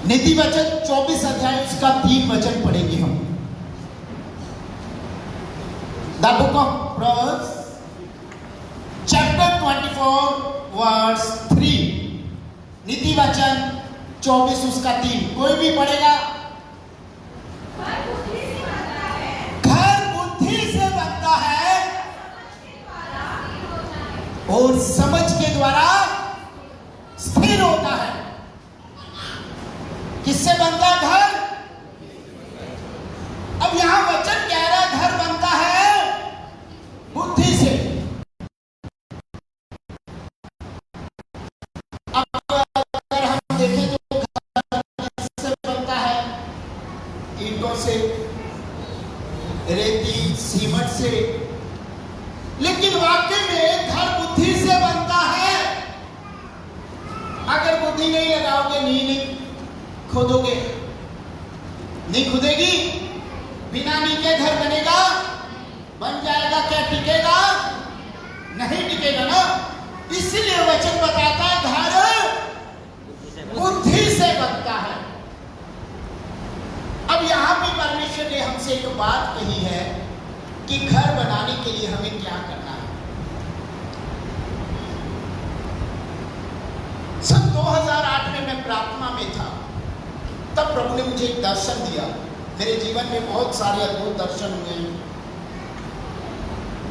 नीति वचन 24 अध्याय उसका 3 वचन पढ़ेंगे हम। The book of proverbs chapter 24 verse 3। नीति वचन 24 उसका 3 कोई भी पढ़ेगा। घर बुद्धि से बनता है और समझ के द्वारा स्थिर होता है। किससे बनता है घर? अब यहां वचन कह रहा है घर बनता है बुद्धि से। अब अगर हम देखें तो घर किससे बनता है? ईंटों से, रेती, सीमेंट से। लेकिन वाकई में घर बुद्धि से बनता है। अगर बुद्धि नहीं लगाओगे, नींव नहीं खोदोगे, नहीं खुदेगी, बिना नींव के घर बनेगा? बन जाएगा? क्या टिकेगा? नहीं टिकेगा ना। इसलिए वचन बताता है घर बुद्धि से बनता है। अब यहां भी परमेश्वर ने हमसे एक बात कही है कि घर बनाने के लिए हमें क्या करना है। सन 2008 में मैं प्रार्थना में था, तब प्रभु ने मुझे एक दर्शन दिया। मेरे जीवन में बहुत सारे अद्भुत दर्शन हुए हैं।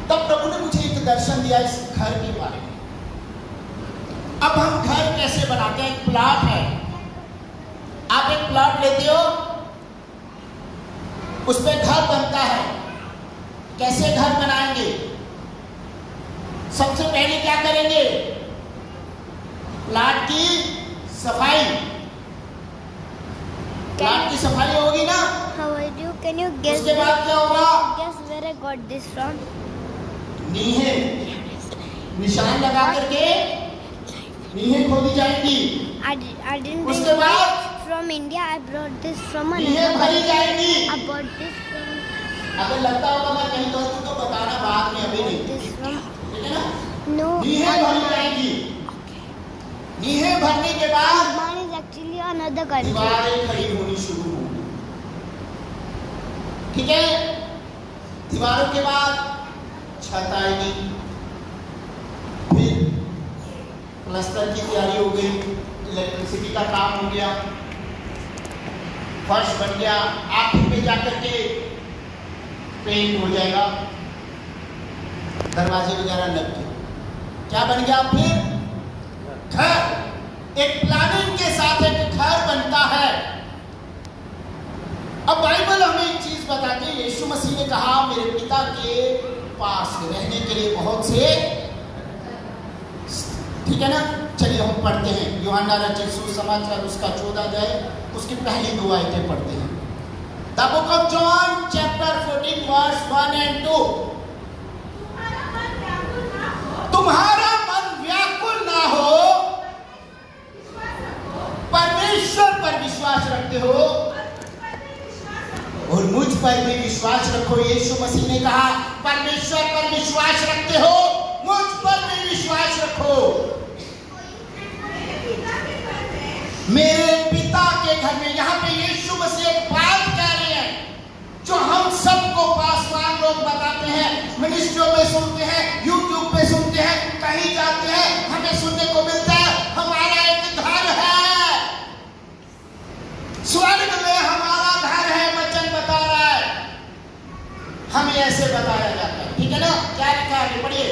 तब प्रभु ने मुझे एक दर्शन दिया इस घर के बारे में। अब हम घर कैसे बनाते हैं? एक प्लॉट है, आप एक प्लॉट लेते हो, उस पे घर बनता है। कैसे घर बनाएंगे? सबसे पहले क्या करेंगे? प्लॉट की सफाई। प्लांट की सफाई होगी ना। How are you? Can you guess? उसके बाद क्या होगा? Guess where I got this from? नीहे निशान लगा करके नीहे खोदी जाएंगी। I didn't उसके bring बाद this from India. I brought this from नीहे another भरी country. जाएंगी। I bought this from. अगर लगता होगा मैं कहीं कहूँ तो बताना बाद में, अभी नहीं, This from. ठीक है ना। No. नीहे भरी जाएंगी। नीहे भरने के बाद Mine is actually another country. दीवारें खड़ी होनी शुरू होंगी। ठीक है। दीवारों के बाद छत आएगी, फिर प्लास्टर की तैयारी हो गई, इलेक्ट्रिसिटी का काम हो गया, फर्श बन गया, आखिर में जाकर के पेंट हो जाएगा, दरवाजे वगैरह लग गए। क्या बन गया? फिर घर। एक प्लानिंग के साथ एक घर बनता है। अब बाइबल हमें एक चीज बताती है। यीशु मसीह ने कहा मेरे पिता के पास रहने के लिए बहुत से, ठीक है ना। चलिए हम पढ़ते हैं यूहन्ना रचित सुसमाचार उसका 14 अध्याय उसकी पहली 2 आयतें पढ़ते हैं। The book of John chapter 14 verse 1 and 2। तुम्हारा मन व्याकुल ना हो, परमेश्वर पर विश्वास रखते हो और मुझ पर भी विश्वास रखो। यीशु मसीह ने कहा परमेश्वर पर विश्वास रखते हो, मुझ पर भी विश्वास रखो। मेरे पिता के घर में, यहाँ पे यीशु मसीह एक बात कह रहे हैं जो हम सबको पासवान लोग बताते हैं, मिनिस्ट्रियों में सुनते हैं, यूट्यूब पे सुनते हैं, कहीं जाते हैं, हमें सुनने को मिलता है हमारा एक घर है स्वर्ग में, हमारा घर है। वचन बता रहा है, हमें ऐसे बताया जाता है। ठीक है ना। क्या लिखा है? पढ़िए।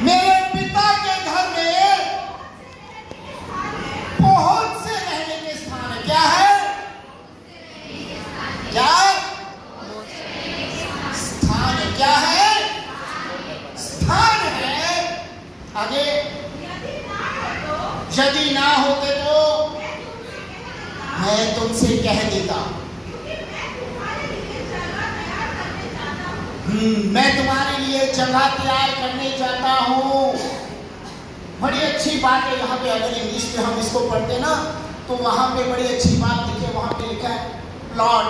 मेरे पिता के घर में बहुत से रहने के स्थान है। क्या है? क्या स्थान है? क्या है? स्थान है। आगे, यदि ना होते तो मैं तुमसे कह देता। मैं तुम्हारे लिए जगह तैयार करने जाता हूँ। बड़ी अच्छी बात है। यहाँ पे अगर इंग्लिश में हम इसको पढ़ते ना तो वहां पे बड़ी अच्छी बात लिखी है। वहां पे लिखा है प्लॉट।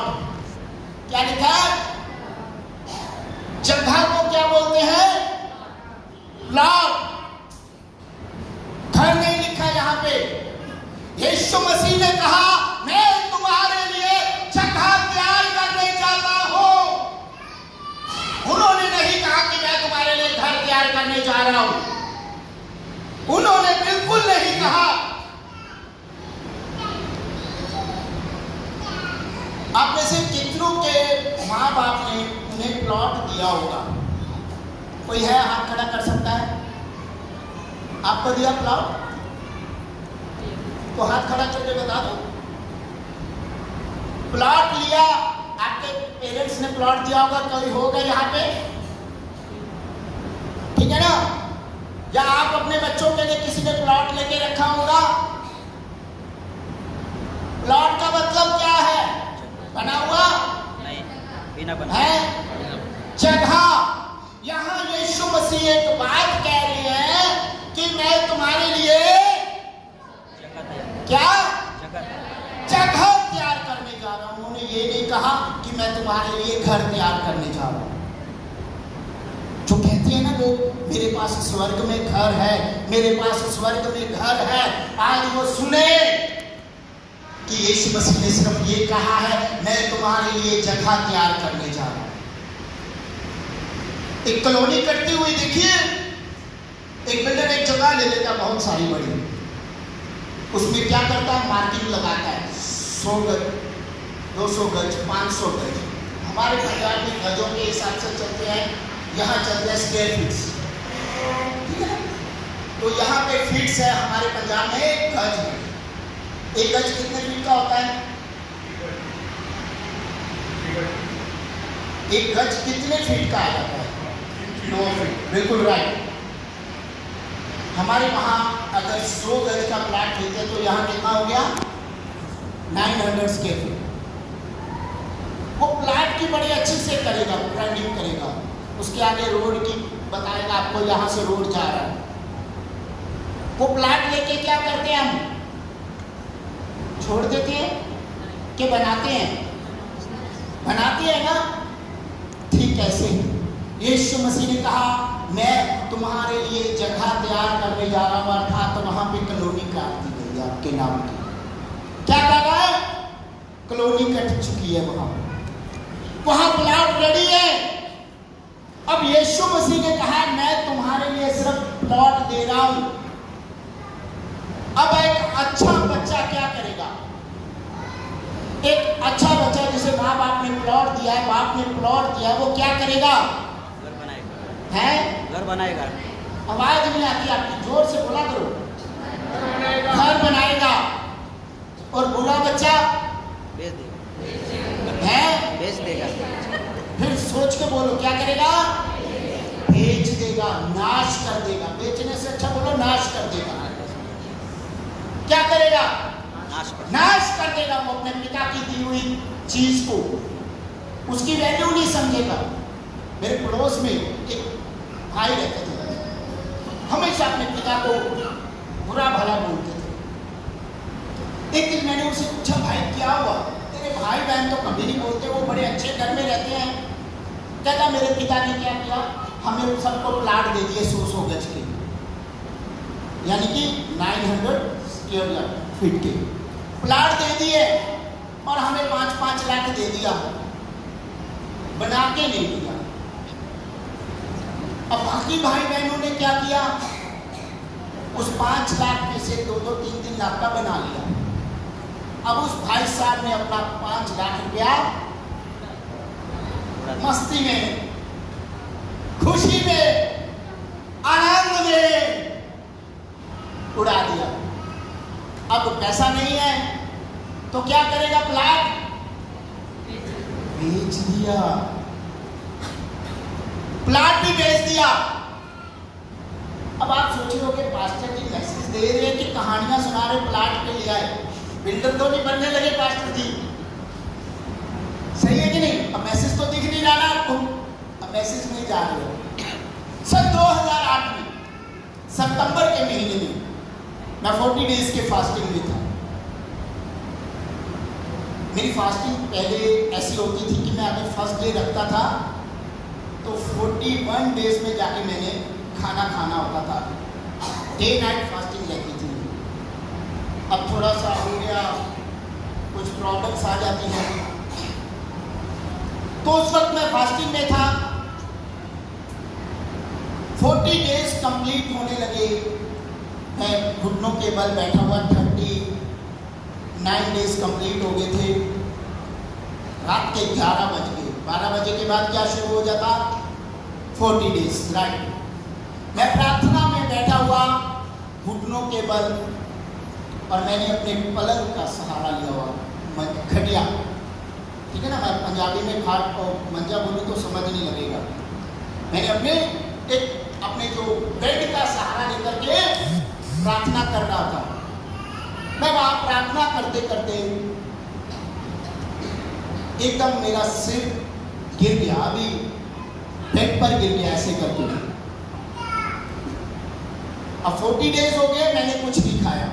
क्या लिखा है? जगह यीशु मसीह ने कहा मैं तुम्हारे लिए जगह तैयार करने जाता हूं। उन्होंने नहीं कहा कि मैं तुम्हारे लिए घर तैयार करने जा रहा हूं। उन्होंने बिल्कुल नहीं कहा। आप में से कितनों के माँ बाप ने उन्हें प्लॉट दिया होगा? कोई है हाथ खड़ा कर सकता है? आपको दिया प्लॉट? तो हाथ खड़ा करके बता दो। प्लॉट लिया, आपके पेरेंट्स ने प्लॉट दिया होगा, कोई होगा यहाँ पे? ठीक है ना? या आप अपने बच्चों के लिए किसी ने प्लॉट लेके रखा होगा? प्लॉट का मतलब क्या है? बना हुआ नहीं, बिना बना है जगह। यहां यीशु मसीह एक बात कह रहे हैं कि मैं तुम्हारे लिए क्या जगह तैयार करने जा रहा हूं। उन्होंने ये नहीं कहा कि मैं तुम्हारे लिए घर तैयार करने जा रहा हूं। जो कहते हैं ना लोग, मेरे पास स्वर्ग में घर है, मेरे पास स्वर्ग में घर है, आज वो सुने कि यीशु मसीह ने सिर्फ ये कहा है मैं तुम्हारे लिए जगह तैयार करने जा रहा हूं। एक कॉलोनी कटती हुई देखिए, एक बिल्डर एक जगह ले लेता बहुत सारी बड़ी, उसमें क्या करता है? मार्किंग लगाता है 100 गज, 200 गज, 500 गज। हमारे पंजाब में गजों के हिसाब से चलते हैं, यहाँ चलते हैं स्क्वायर फीट्स, ठीक है? तो यहाँ पे फीट्स है, हमारे पंजाब में एक गज है। एक गज कितने फीट का होता है? एक गज कितने फीट का आ जाता है? 2 फीट, बिल्कुल राइट। हमारे वहां अगर 100 गज का प्लॉट लेते हैं तो यहाँ कितना हो गया? 900 स्क्वायर फीट। वो प्लॉट की बड़ी अच्छी से करेगा, ब्रांडिंग करेगा, उसके आगे रोड की बताएगा आपको यहाँ से रोड जा रहा है। वो प्लॉट लेके क्या करते हैं हम? छोड़ देते हैं कि बनाते हैं? बनाते हैं ना। ठीक ऐसे यीशु मसीह ने कहा मैं तुम्हारे लिए जगह तैयार करने जा रहा हूं, अर्थात वहां पे कॉलोनी काट दी गई है आपके नाम की। क्या कर रहा है? कॉलोनी कट चुकी है, वहां प्लॉट रेडी है। अब यीशु मसीह ने कहा मैं तुम्हारे लिए सिर्फ प्लॉट दे रहा हूं। अब एक अच्छा बच्चा क्या करेगा? एक अच्छा बच्चा जिसे माँ बाप ने प्लॉट दिया है, बाप ने प्लॉट दिया है, वो क्या करेगा? घर बनाएगा। है? घर बनाएगा। आवाज नहीं आती आपकी, जोर से बोला करो। घर बनाएगा। और बुरा बच्चा बेच देगा। है? बेच देगा। फिर सोच के बोलो, क्या करेगा? बेच देगा, नाश कर देगा। बेचने से अच्छा बोलो नाश कर देगा। क्या करेगा? नाश कर देगा। वो अपने पिता की दी हुई चीज को, उसकी वैल्यू नहीं समझेगा। मेरे पड़ोस में एक भाई रहते थे, हमेशा अपने पिता को बुरा भला बोलते थे। एक दिन मैंने उनसे पूछा भाई क्या हुआ? तेरे भाई बहन तो कभी नहीं बोलते, वो बड़े अच्छे घर में रहते हैं। कहता मेरे पिता ने क्या किया, हमें सबको प्लाट दे दिए 100 गज के, यानी कि 900 स्क्वायर फीट के प्लाट दे दिए, और हमें 5-5 लाख दे दिया, बना के नहीं दिया। अब बाकी भाई बहनों ने क्या किया? उस 5 लाख में से 2-2, 3-3 लाख का बना लिया। अब उस भाई साहब ने अपना 5 लाख रुपया मस्ती में, खुशी में, आनंद में उड़ा दिया। अब पैसा नहीं है तो क्या करेगा? प्लाट बेच दिया, प्लाट भी बेच दिया। अब आप सोच रहे हो कि पास्टर जी मैसेज दे रहे हैं कि कहानियां सुना रहे, प्लाट पे ले आए, बिल्डर तो नहीं बनने लगे पास्टर जी, सही है कि नहीं? अब मैसेज तो दिख नहीं रहा ना आपको, अब मैसेज नहीं जा रहे हो। सन 2008 में सितंबर के महीने में मैं 40 डेज के फास्टिंग में था। मेरी फास्टिंग पहले ऐसी होती थी कि मैं अगर फर्स्ट डे रखता था तो 41 डेज में जाके मैंने खाना खाना होता था। डे नाइट फास्टिंग रहती थी। अब थोड़ा सा हो गया, कुछ प्रॉब्लम्स आ जाती हैं, तो उस वक्त मैं फास्टिंग में था। 40 डेज कंप्लीट होने लगे, मैं घुटनों के बल बैठा हुआ। 39 डेज कंप्लीट हो गए थे। रात के 11 बज गए। 12 बजे के बाद क्या शुरू हो जाता? 40 डेज, राइट। मैं प्रार्थना में बैठा हुआ घुटनों के बल, और मैंने अपने पलंग का सहारा लिया हुआ, खटिया, ठीक है ना, मैं पंजाबी में खाट और मंजा बोलूँ तो समझ नहीं लगेगा। मैंने अपने जो बेड का सहारा लेकर के प्रार्थना कर रहा था। मैं वहां प्रार्थना करते करते एकदम मेरा सिर गिर गया, अभी बेड पर गिर गया ऐसे करके। अब 40 डेज हो गए, मैंने कुछ नहीं खाया,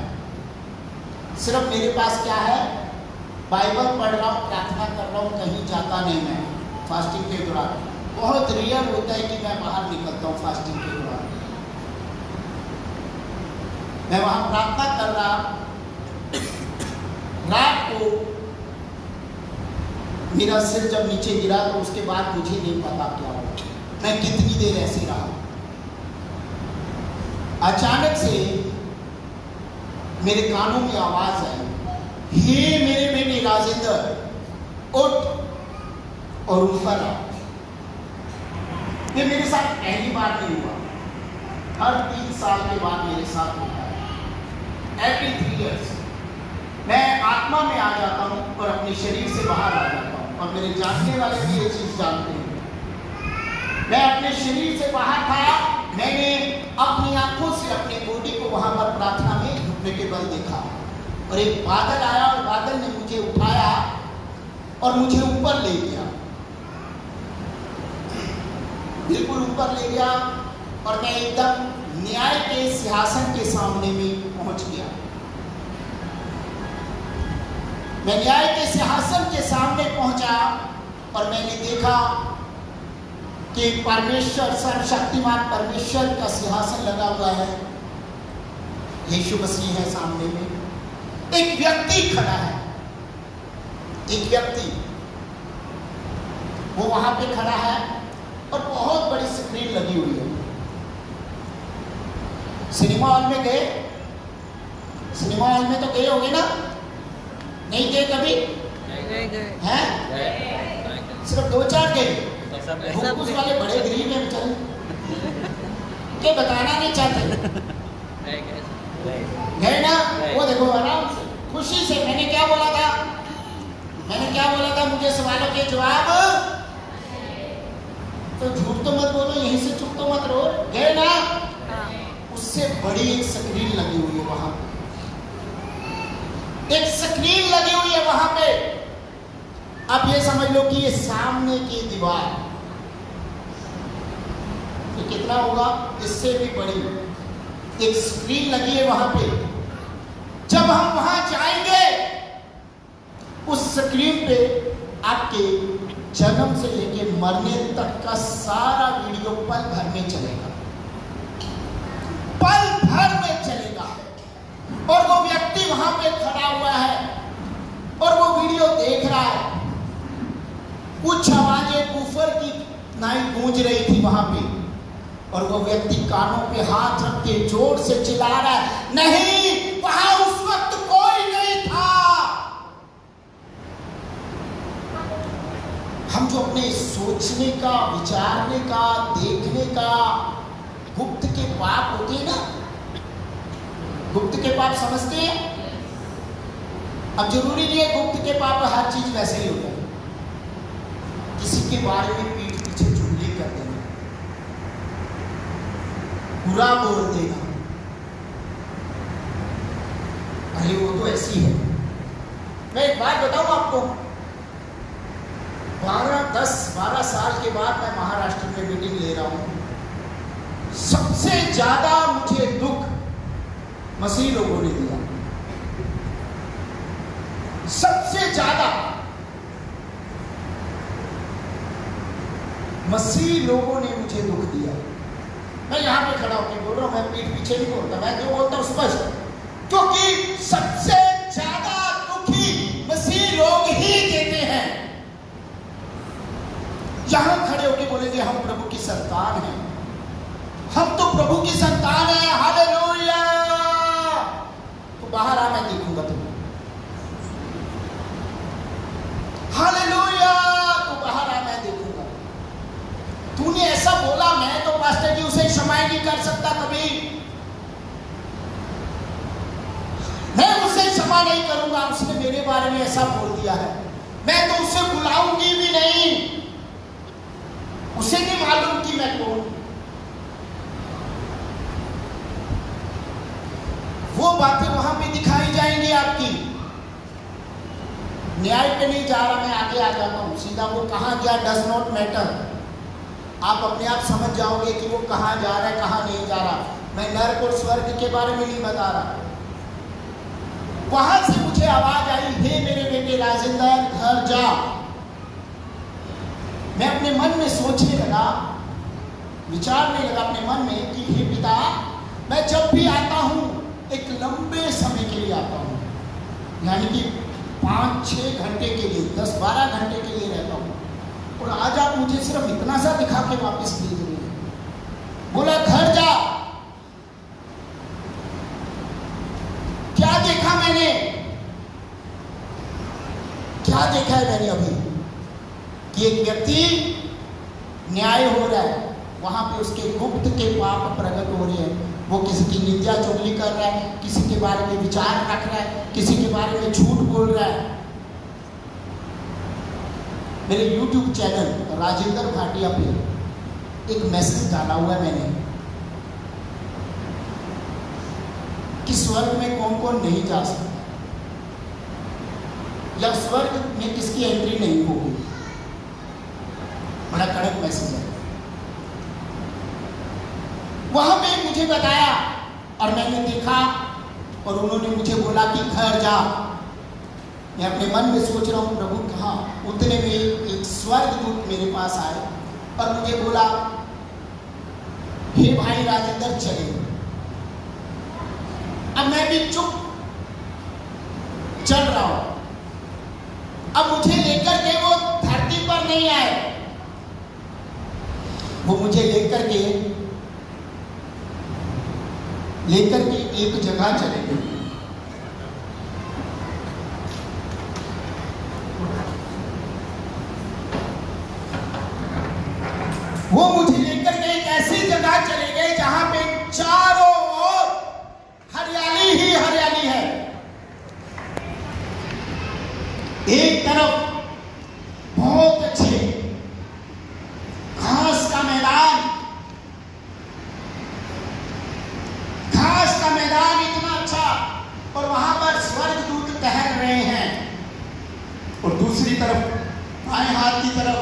सिर्फ मेरे पास क्या है, बाइबल पढ़ रहा हूँ, प्रार्थना कर रहा हूँ, कहीं जाता नहीं मैं फास्टिंग के दौरान। बहुत रियल होता है कि मैं बाहर निकलता हूँ फास्टिंग के दौरान। मैं वहां प्रार्थना कर रहा, रात को मेरा सिर जब नीचे गिरा तो उसके बाद मुझे नहीं पता क्या हुआ, मैं कितनी देर ऐसे रहा। अचानक से मेरे कानों में आवाज आई, हे मेरे बेटे राजेंद्र, उठ और ऊपर आ। ये मेरे साथ पहली बार नहीं हुआ, हर 3 साल के बाद मेरे साथ होता है। एवरी 3 years मैं आत्मा में आ जाता हूँ और अपने शरीर से बाहर आ जाता हूँ, और मेरे जानने वाले भी ये चीज जानते हैं। मैं अपने शरीर से बाहर था, मैंने अपनी आंखों से अपने बॉडी को वहां पर प्रार्थना में घुटने के बल देखा, और एक बादल आया और बादल ने मुझे उठाया और मुझे ऊपर ले गया, बिल्कुल ऊपर ले गया, और मैं एकदम न्याय के सिंहासन के सामने में पहुंच गया। मैं न्याय के सिंहासन के सामने पहुंचा और मैंने देखा कि परमेश्वर, सर्वशक्तिमान परमेश्वर का सिंहासन लगा हुआ है, यीशु मसीह है सामने में, एक व्यक्ति खड़ा है, एक व्यक्ति वो वहां पे खड़ा है, और बहुत बड़ी स्क्रीन लगी हुई है। सिनेमा हॉल में गए? सिनेमा हॉल में तो गए होंगे ना? नहीं गए कभी? हैं? सिर्फ 2-4 गए। भूख वाले बड़े गरीब हैं बेचारे, के बताना नहीं चाहते। गए ना? वो देखो आराम से, खुशी से। मैंने क्या बोला था? मुझे सवालों के जवाब, तो झूठ तो मत बोलो, यहीं से चुप तो मत रहो। गए ना? उससे बड़ी एक स्क्रीन लगी हुई है वहां, एक स्क्रीन लगी हुई है वहां पे। आप ये समझ लो कि ये सामने की दीवार, ये कितना होगा, इससे भी बड़ी एक स्क्रीन लगी है वहां पे। जब हम वहां जाएंगे, उस स्क्रीन पे आपके जन्म से लेके मरने तक का सारा वीडियो पल भर में चलेगा, पल भर में चलेगा। और वो व्यक्ति वहां पे खड़ा हुआ है और वो वीडियो देख रहा है। कुछ आवाजें बूफर की नाई गूंज रही थी वहां पे, और वो व्यक्ति कानों पे हाथ रख के जोर से चिल्ला रहा है, नहीं, वहां उस वक्त कोई नहीं था। हम जो अपने सोचने का, विचारने का, देखने का, गुप्त के पाप होते हैं ना, गुप्त के पाप समझते हैं? अब जरूरी नहीं है गुप्त के पाप हर चीज वैसे ही होता है। किसी के बारे में पीठ पीछे चुगली कर देना, बुरा बोल देना, अरे वो तो ऐसी है। मैं एक बात बताऊं आपको, 10-12 साल के बाद मैं महाराष्ट्र में मीटिंग ले रहा हूं। सबसे ज्यादा मुझे दुख मसीह लोगों ने दिया, सबसे ज्यादा मसीह लोगों ने मुझे दुख दिया। मैं यहां पे खड़ा होकर बोल रहा हूं, मैं पीठ पीछे नहीं बोलता, मैं जो बोलता हूं स्पष्ट। क्योंकि सबसे ज्यादा दुखी मसीह लोग ही देते हैं। यहां खड़े होकर बोलेंगे हम प्रभु की संतान हैं, हम तो प्रभु की संतान है, हालेलुया। तो बाहर आ, मैं देखूंगा तुम्हें, हालेलुया। तो बाहर आ, मैं देखूंगा। तूने ऐसा बोला, मैं तो पास्टर जी उसे क्षमा नहीं कर सकता, कभी मैं उसे क्षमा नहीं करूंगा, उसने मेरे बारे में ऐसा बोल दिया है, मैं तो उसे बुलाऊंगी भी नहीं, उसे नहीं मालूम कि मैं कौन। वो बातें वहां पे दिखाई जाएंगी आपकी। न्याय पे नहीं जा रहा, मैं आगे आ जाता हूं सीधा। वो कहां गया डज नॉट मैटर, आप अपने आप समझ जाओगे कि वो कहां जा रहा है, कहां नहीं जा रहा। मैं नरक और स्वर्ग के बारे में नहीं बता रहा। वहां से मुझे आवाज आई, हे मेरे बेटे राजेंद्र घर जा। मैं अपने मन में सोचने लगा, विचारने लगा अपने मन में कि हे पिता, मैं जब भी आता हूं एक लंबे समय के लिए आता हूं, यानी कि 5-6 घंटे के लिए, 10-12 घंटे के लिए रहता हूं, और आज आप मुझे सिर्फ इतना सा दिखा के वापस भेज रहे हैं। बोला घर जा। क्या देखा मैंने, क्या देखा है मैंने अभी कि एक व्यक्ति न्याय हो रहा है, वहां पे उसके गुप्त के पाप प्रकट हो रहे हैं। वो किसी की निंदा चुगली कर रहा है, किसी के बारे में विचार रख रहा है, किसी के बारे में झूठ बोल रहा है। मेरे YouTube चैनल राजेंद्र भाटिया पे एक मैसेज डाला हुआ है मैंने कि स्वर्ग में कौन कौन नहीं जा सकता, या स्वर्ग में किसकी एंट्री नहीं होगी। बड़ा कड़क मैसेज है। वहां पे मुझे बताया और मैंने देखा, और उन्होंने मुझे बोला कि घर जा। मैं अपने मन में सोच रहा हूं प्रभु कहाँ। उतने में एक स्वर्गदूत मेरे पास आए और मुझे बोला, हे भाई राजेंद्र चले। अब मैं भी चुप चल रहा हूं। अब मुझे लेकर के वो धरती पर नहीं आए, वो मुझे लेकर के एक जगह चले गए। वो मुझे लेकर के एक ऐसी जगह चले गए जहां पे चारों ओर हरियाली ही हरियाली है। एक तरफ बहुत अच्छे घास का मैदान, इतना अच्छा, और वहां पर स्वर्गदूत टहल रहे हैं। और दूसरी तरफ बाएं हाथ की तरफ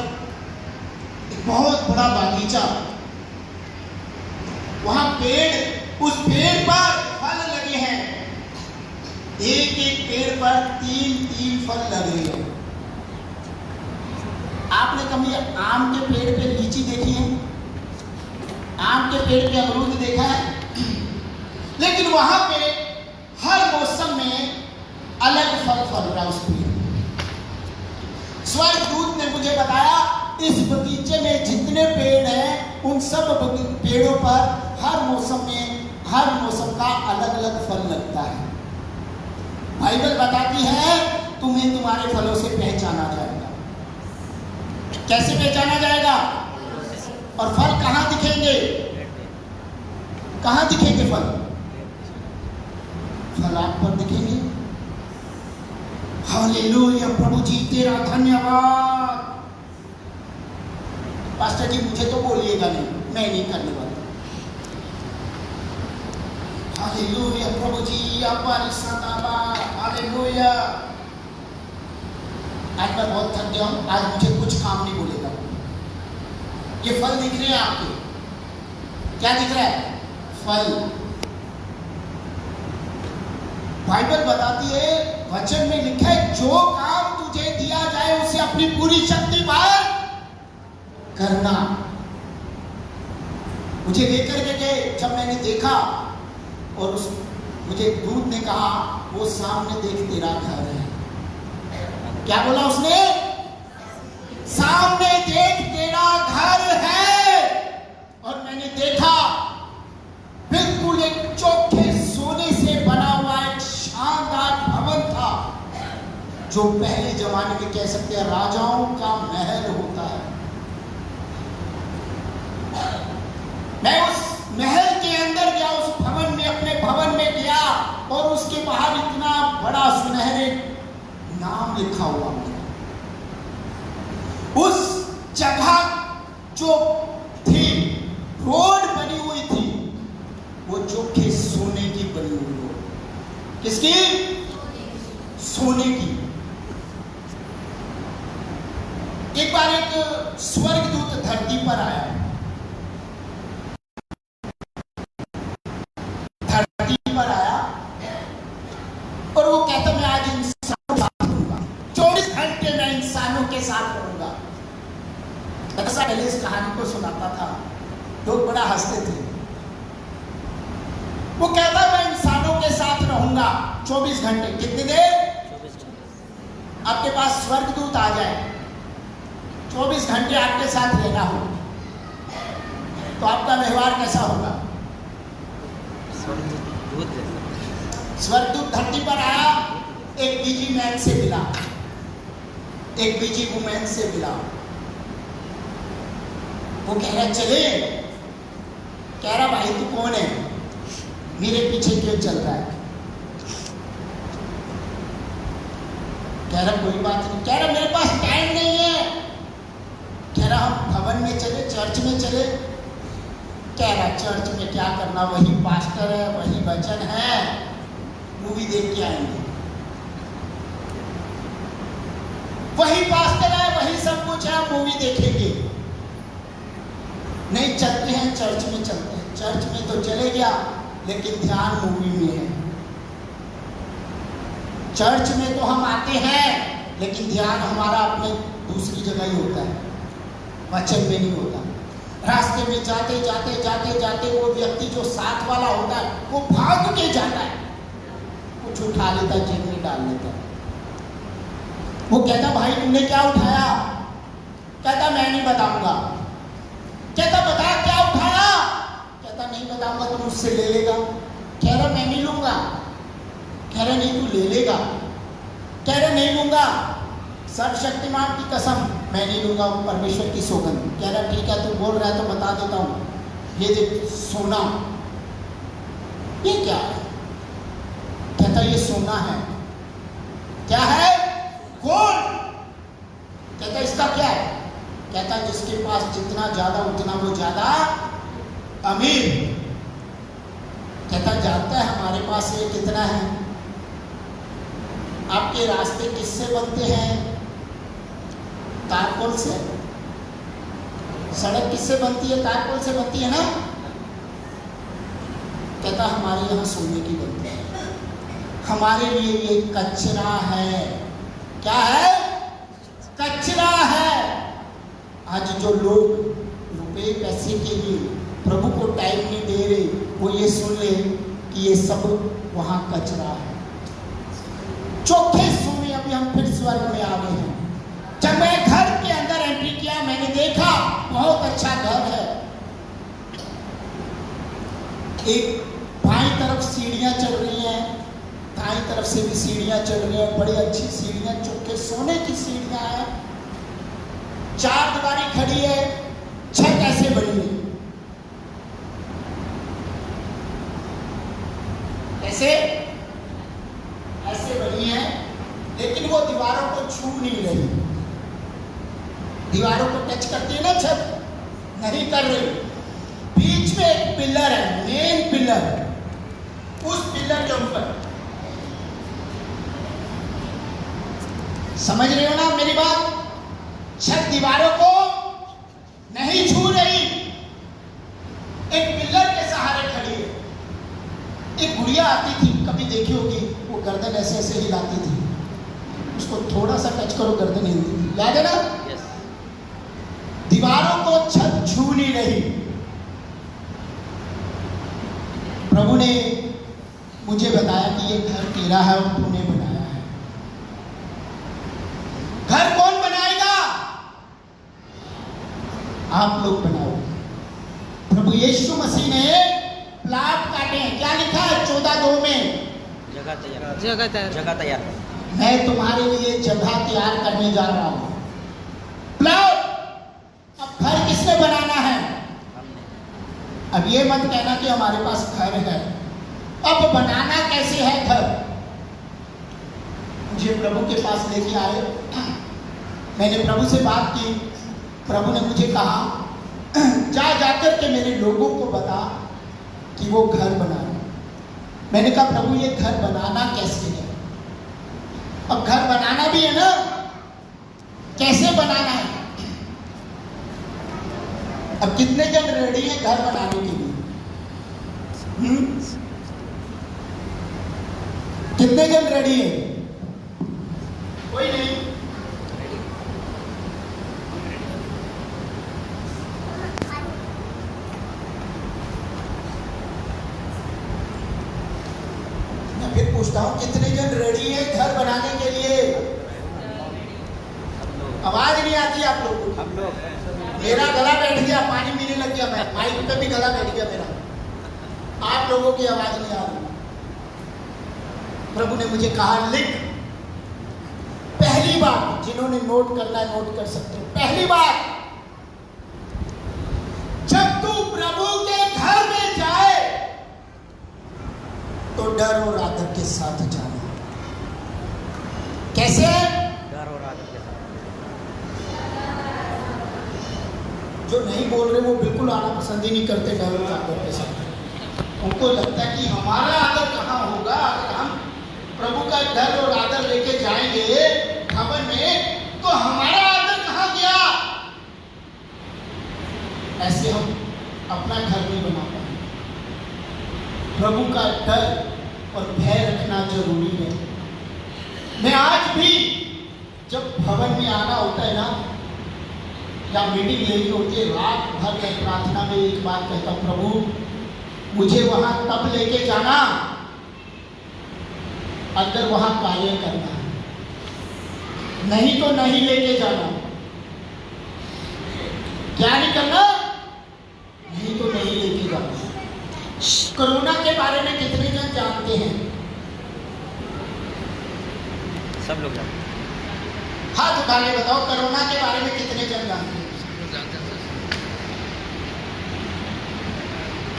एक बहुत बड़ा बागीचा, वहां पेड़, उस पेड़ पर फल लगे हैं। एक एक पेड़ पर 3-3 फल लगे हैं। आपने कभी आम के पेड़ पे लीची देखी है? आम के पेड़ पे अमरूद देखा है? लेकिन वहां पे हर मौसम में अलग फल फल रहा है उस पेड़। स्वर्गदूत ने मुझे बताया, इस बगीचे में जितने पेड़ हैं उन सब पेड़ों पर हर मौसम का अलग अलग फल लगता है। बाइबल बताती है तुम्हें तुम्हारे फलों से पहचाना जाएगा। कैसे पहचाना जाएगा? और फल कहां दिखेंगे? कहां दिखेंगे फल? फल आप पर दिखेंगे। हालेलुया, प्रभु जी तेरा धन्यवाद। पास्टर जी मुझे तो बोलिएगा नहीं, मैं नहीं करने वाला। हालेलुया, प्रभु जी आपकी सदाबा। हालेलुया। आज मैं बहुत थक गया हूं, आज मुझे कुछ काम नहीं बोलेगा। ये फल दिख रहे हैं आपके, क्या दिख रहा है? फल। बाइबल बताती है, वचन में लिखा है, जो काम तुझे दिया जाए उसे अपनी पूरी शक्ति पर करना। मुझे लेकर के गए, जब मैंने देखा और मुझे एक दूत ने कहा वो सामने देख तेरा घर है। क्या बोला उसने? सामने देख तेरा घर है। और मैंने देखा बिल्कुल एक चोखे सोने से बना हुआ एक शानदार भवन था, जो पहले जमाने में कह सकते हैं राजाओं का महल होता है। मैं उस महल के अंदर गया, उस भवन में, अपने भवन में गया और उसके बाहर इतना बड़ा सुनहरे नाम लिखा हुआ था। उस जगह जो थी, रोड बनी हुई थी, वो चोखे सोने की बनी हुई रोड। किसकी? सोने की। एक बार एक स्वर्गदूत धरती पर आया, धरती पर आया और वो कहता मैं आज इंसानों के साथ रहूंगा, 24 घंटे मैं इंसानों के साथ रहूंगा। ऐसा पहले इस कहानी को सुनाता था, लोग बड़ा हंसते थे। वो कहता मैं इंसानों के साथ रहूंगा 24 घंटे। कितनी देर? 24 घंटे। आपके पास स्वर्गदूत आ जाए, 24 घंटे आपके साथ रहना हो, तो आपका व्यवहार कैसा होगा? स्वर्गदूत धरती पर आया, एक बीजी मैन से मिला, एक बीजी वुमेन से मिला। वो कह रहा चले, कह रहा भाई तू कौन है, मेरे पीछे क्यों चल रहा है? कह रहा कोई बात नहीं। कह रहा मेरे पास टाइम नहीं है। कह रहा हम भवन में चले, चर्च में चले। कह रहा चर्च में क्या करना, वही पास्टर है, वही वचन है, मूवी देख के आएंगे। वही पास्टर है, वही सब कुछ है, मूवी देखेंगे। नहीं चलते हैं, चर्च में चलते हैं। चर्च में तो चले गया, लेकिन ध्यान मूवी में है। चर्च में तो हम आते हैं, लेकिन ध्यान हमारा अपने दूसरी जगह ही होता है, वचन में नहीं होता। रास्ते में जाते जाते जाते जाते वो व्यक्ति जो साथ वाला होता है, वो भाग के जाता है, कुछ उठा लेता है, जेब में डाल लेता है। वो कहता भाई तुमने क्या उठाया? कहता मैं नहीं बताऊंगा। कहता बता क्या उठाया? कहता नहीं बताऊंगा, तुम मुझसे ले लेगा। कह रहा मैं नहीं लूंगा। कह रहा नहीं तू ले लेगा। कह रहा नहीं लूंगा, सर्वशक्तिमान की कसम मैं नहीं लूंगा, परमेश्वर की सौगंध। कह रहा ठीक है तू बोल रहा है तो बता देता हूं। ये देख सोना, ये क्या है? कहता ये सोना है। क्या है? गोल्ड। कहता इसका क्या है? कहता जिसके पास जितना ज्यादा उतना वो ज्यादा अमीर। कहता जानता है हमारे पास ये कितना है? आपके रास्ते किससे बनते हैं? तारकोल से। सड़क किससे बनती है? तारकोल से बनती है ना। कहता हमारे यहाँ सोने की बनती है। हमारे लिए ये कचरा है। क्या है? कचरा है। आज जो लोग रुपए पैसे के लिए प्रभु को टाइम नहीं दे रहे, वो ये सुन ले कि ये सब वहां कचरा है। चौथे सोने। अभी हम फिर स्वर्ग में आ गए हैं। जब मैं घर के अंदर एंट्री किया, मैंने देखा बहुत अच्छा घर है। एक बाईं तरफ सीढ़ियां चल रही हैं, दाईं तरफ से भी सीढ़ियां चल रही हैं, बड़ी अच्छी सीढ़ियां, चौके सोने की सीढ़ियां हैं। 4 दीवारी खड़ी है, छत ऐसे बनी है, ऐसे ऐसे बनी है, लेकिन वो दीवारों को छू नहीं रही। दीवारों को टच करती है ना छत, नहीं कर रही। बीच में एक पिलर है, मेन पिलर, उस पिलर के ऊपर। समझ रहे हो ना मेरी बात? छत दीवारों को नहीं छू रही, एक पिलर के सहारे खड़ी है। एक गुड़िया आती थी, कभी देखी होगी, वो गर्दन ऐसे ऐसे हिलाती थी, उसको थोड़ा सा टच करो गर्दन हिलती थी, याद है ना? यस। दीवारों को छत छू नहीं रही। प्रभु ने मुझे बताया मेरा है और तूने बनाया है। घर कौन बनाएगा? आप लोग बनाओ। प्रभु यीशु मसीह ने प्लाट काटे हैं। क्या लिखा है 14:2 में? जगह तैयार। मैं तुम्हारे लिए जगह तैयार करने जा रहा हूं। प्लाट। अब घर किसने बनाना है? अब ये मत कहना कि हमारे पास घर है। अब बनाना कैसे है घर? मुझे प्रभु के पास लेके आए। मैंने प्रभु से बात की। प्रभु ने मुझे कहा जा जाकर के मेरे लोगों को बता कि वो घर बनाए। मैंने कहा प्रभु ये घर बनाना कैसे है? अब घर बनाना भी है ना, कैसे बनाना है? अब कितने जन रेडी हैं घर बनाने के लिए? कितने जन रेडी हैं? कोई नहीं। मैं फिर पूछता हूं कितने जन रेडी हैं घर बनाने के लिए? आवाज नहीं आती आप लोग को? हम लोग मेरा गला बैठ गया, पानी पीने लग गया, मैं माइक पे भी गला बैठ गया मेरा। आप लोगों की आवाज नहीं आ रही। प्रभु ने मुझे कहा लिख। पहली बात, जिन्होंने नोट करना है नोट कर सकते हो। पहली बात, जब तू प्रभु के घर में जाए तो डर और आदर के साथ जाना। कैसे? डर और आदर के साथ। जो नहीं बोल रहे वो बिल्कुल आना पसंद ही नहीं करते डर और आदर के साथ। उनको लगता है कि हमारा आदर कहाँ होगा? अगर हम प्रभु का डर और आदर लेके जाएंगे भवन में तो हमारा आदर कहाँ गया? ऐसे हम अपना घर नहीं बना पाएंगे। प्रभु का डर और भय रखना जरूरी है। मैं आज भी जब भवन में आना होता है ना, या मीटिंग लेनी होती है, रात भर मैं प्रार्थना में एक बात कहता हूँ, प्रभु मुझे वहां तब लेके जाना अगर वहां कार्य करना है, नहीं तो नहीं लेके जाना। क्या नहीं करना? नहीं तो नहीं लेके जाना। कोरोना के बारे में कितने जन जानते हैं? सब लोग जानते हाथ उठा के बताओ, कोरोना के बारे में कितने जन जानते हैं?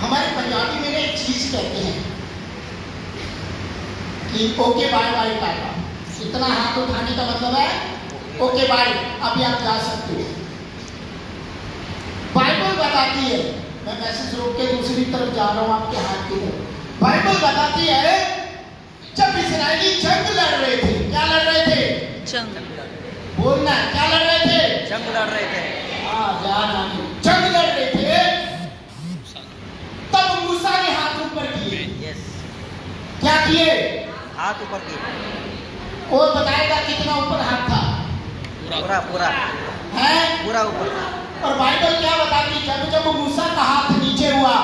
हमारे पंजाबी में एक चीज कहते हैं कि ओके बाय बाय टाटा। इतना हाथ उठाने का मतलब है ओके बाय, अभी आप जा सकते हो। बाइबल बताती है, मैं मैसेज रोक के दूसरी तरफ जा रहा हूं आपके हाथ की तरफ। बाइबल बताती है जब इस्राएली जंग लड़ रहे थे, क्या लड़ रहे थे? बोलना, क्या लड़ रहे थे? जंग लड़ रहे थे। जंग लड़ रहे थे, तब मूसा ने हाथ ऊपर किए। यस। क्या किए? हाथ ऊपर किए। और बताएगा कितना ऊपर हाथ था? पूरा पूरा है पूरा ऊपर। और बाइबल क्या बताती है? जब जब मूसा का हाथ नीचे हुआ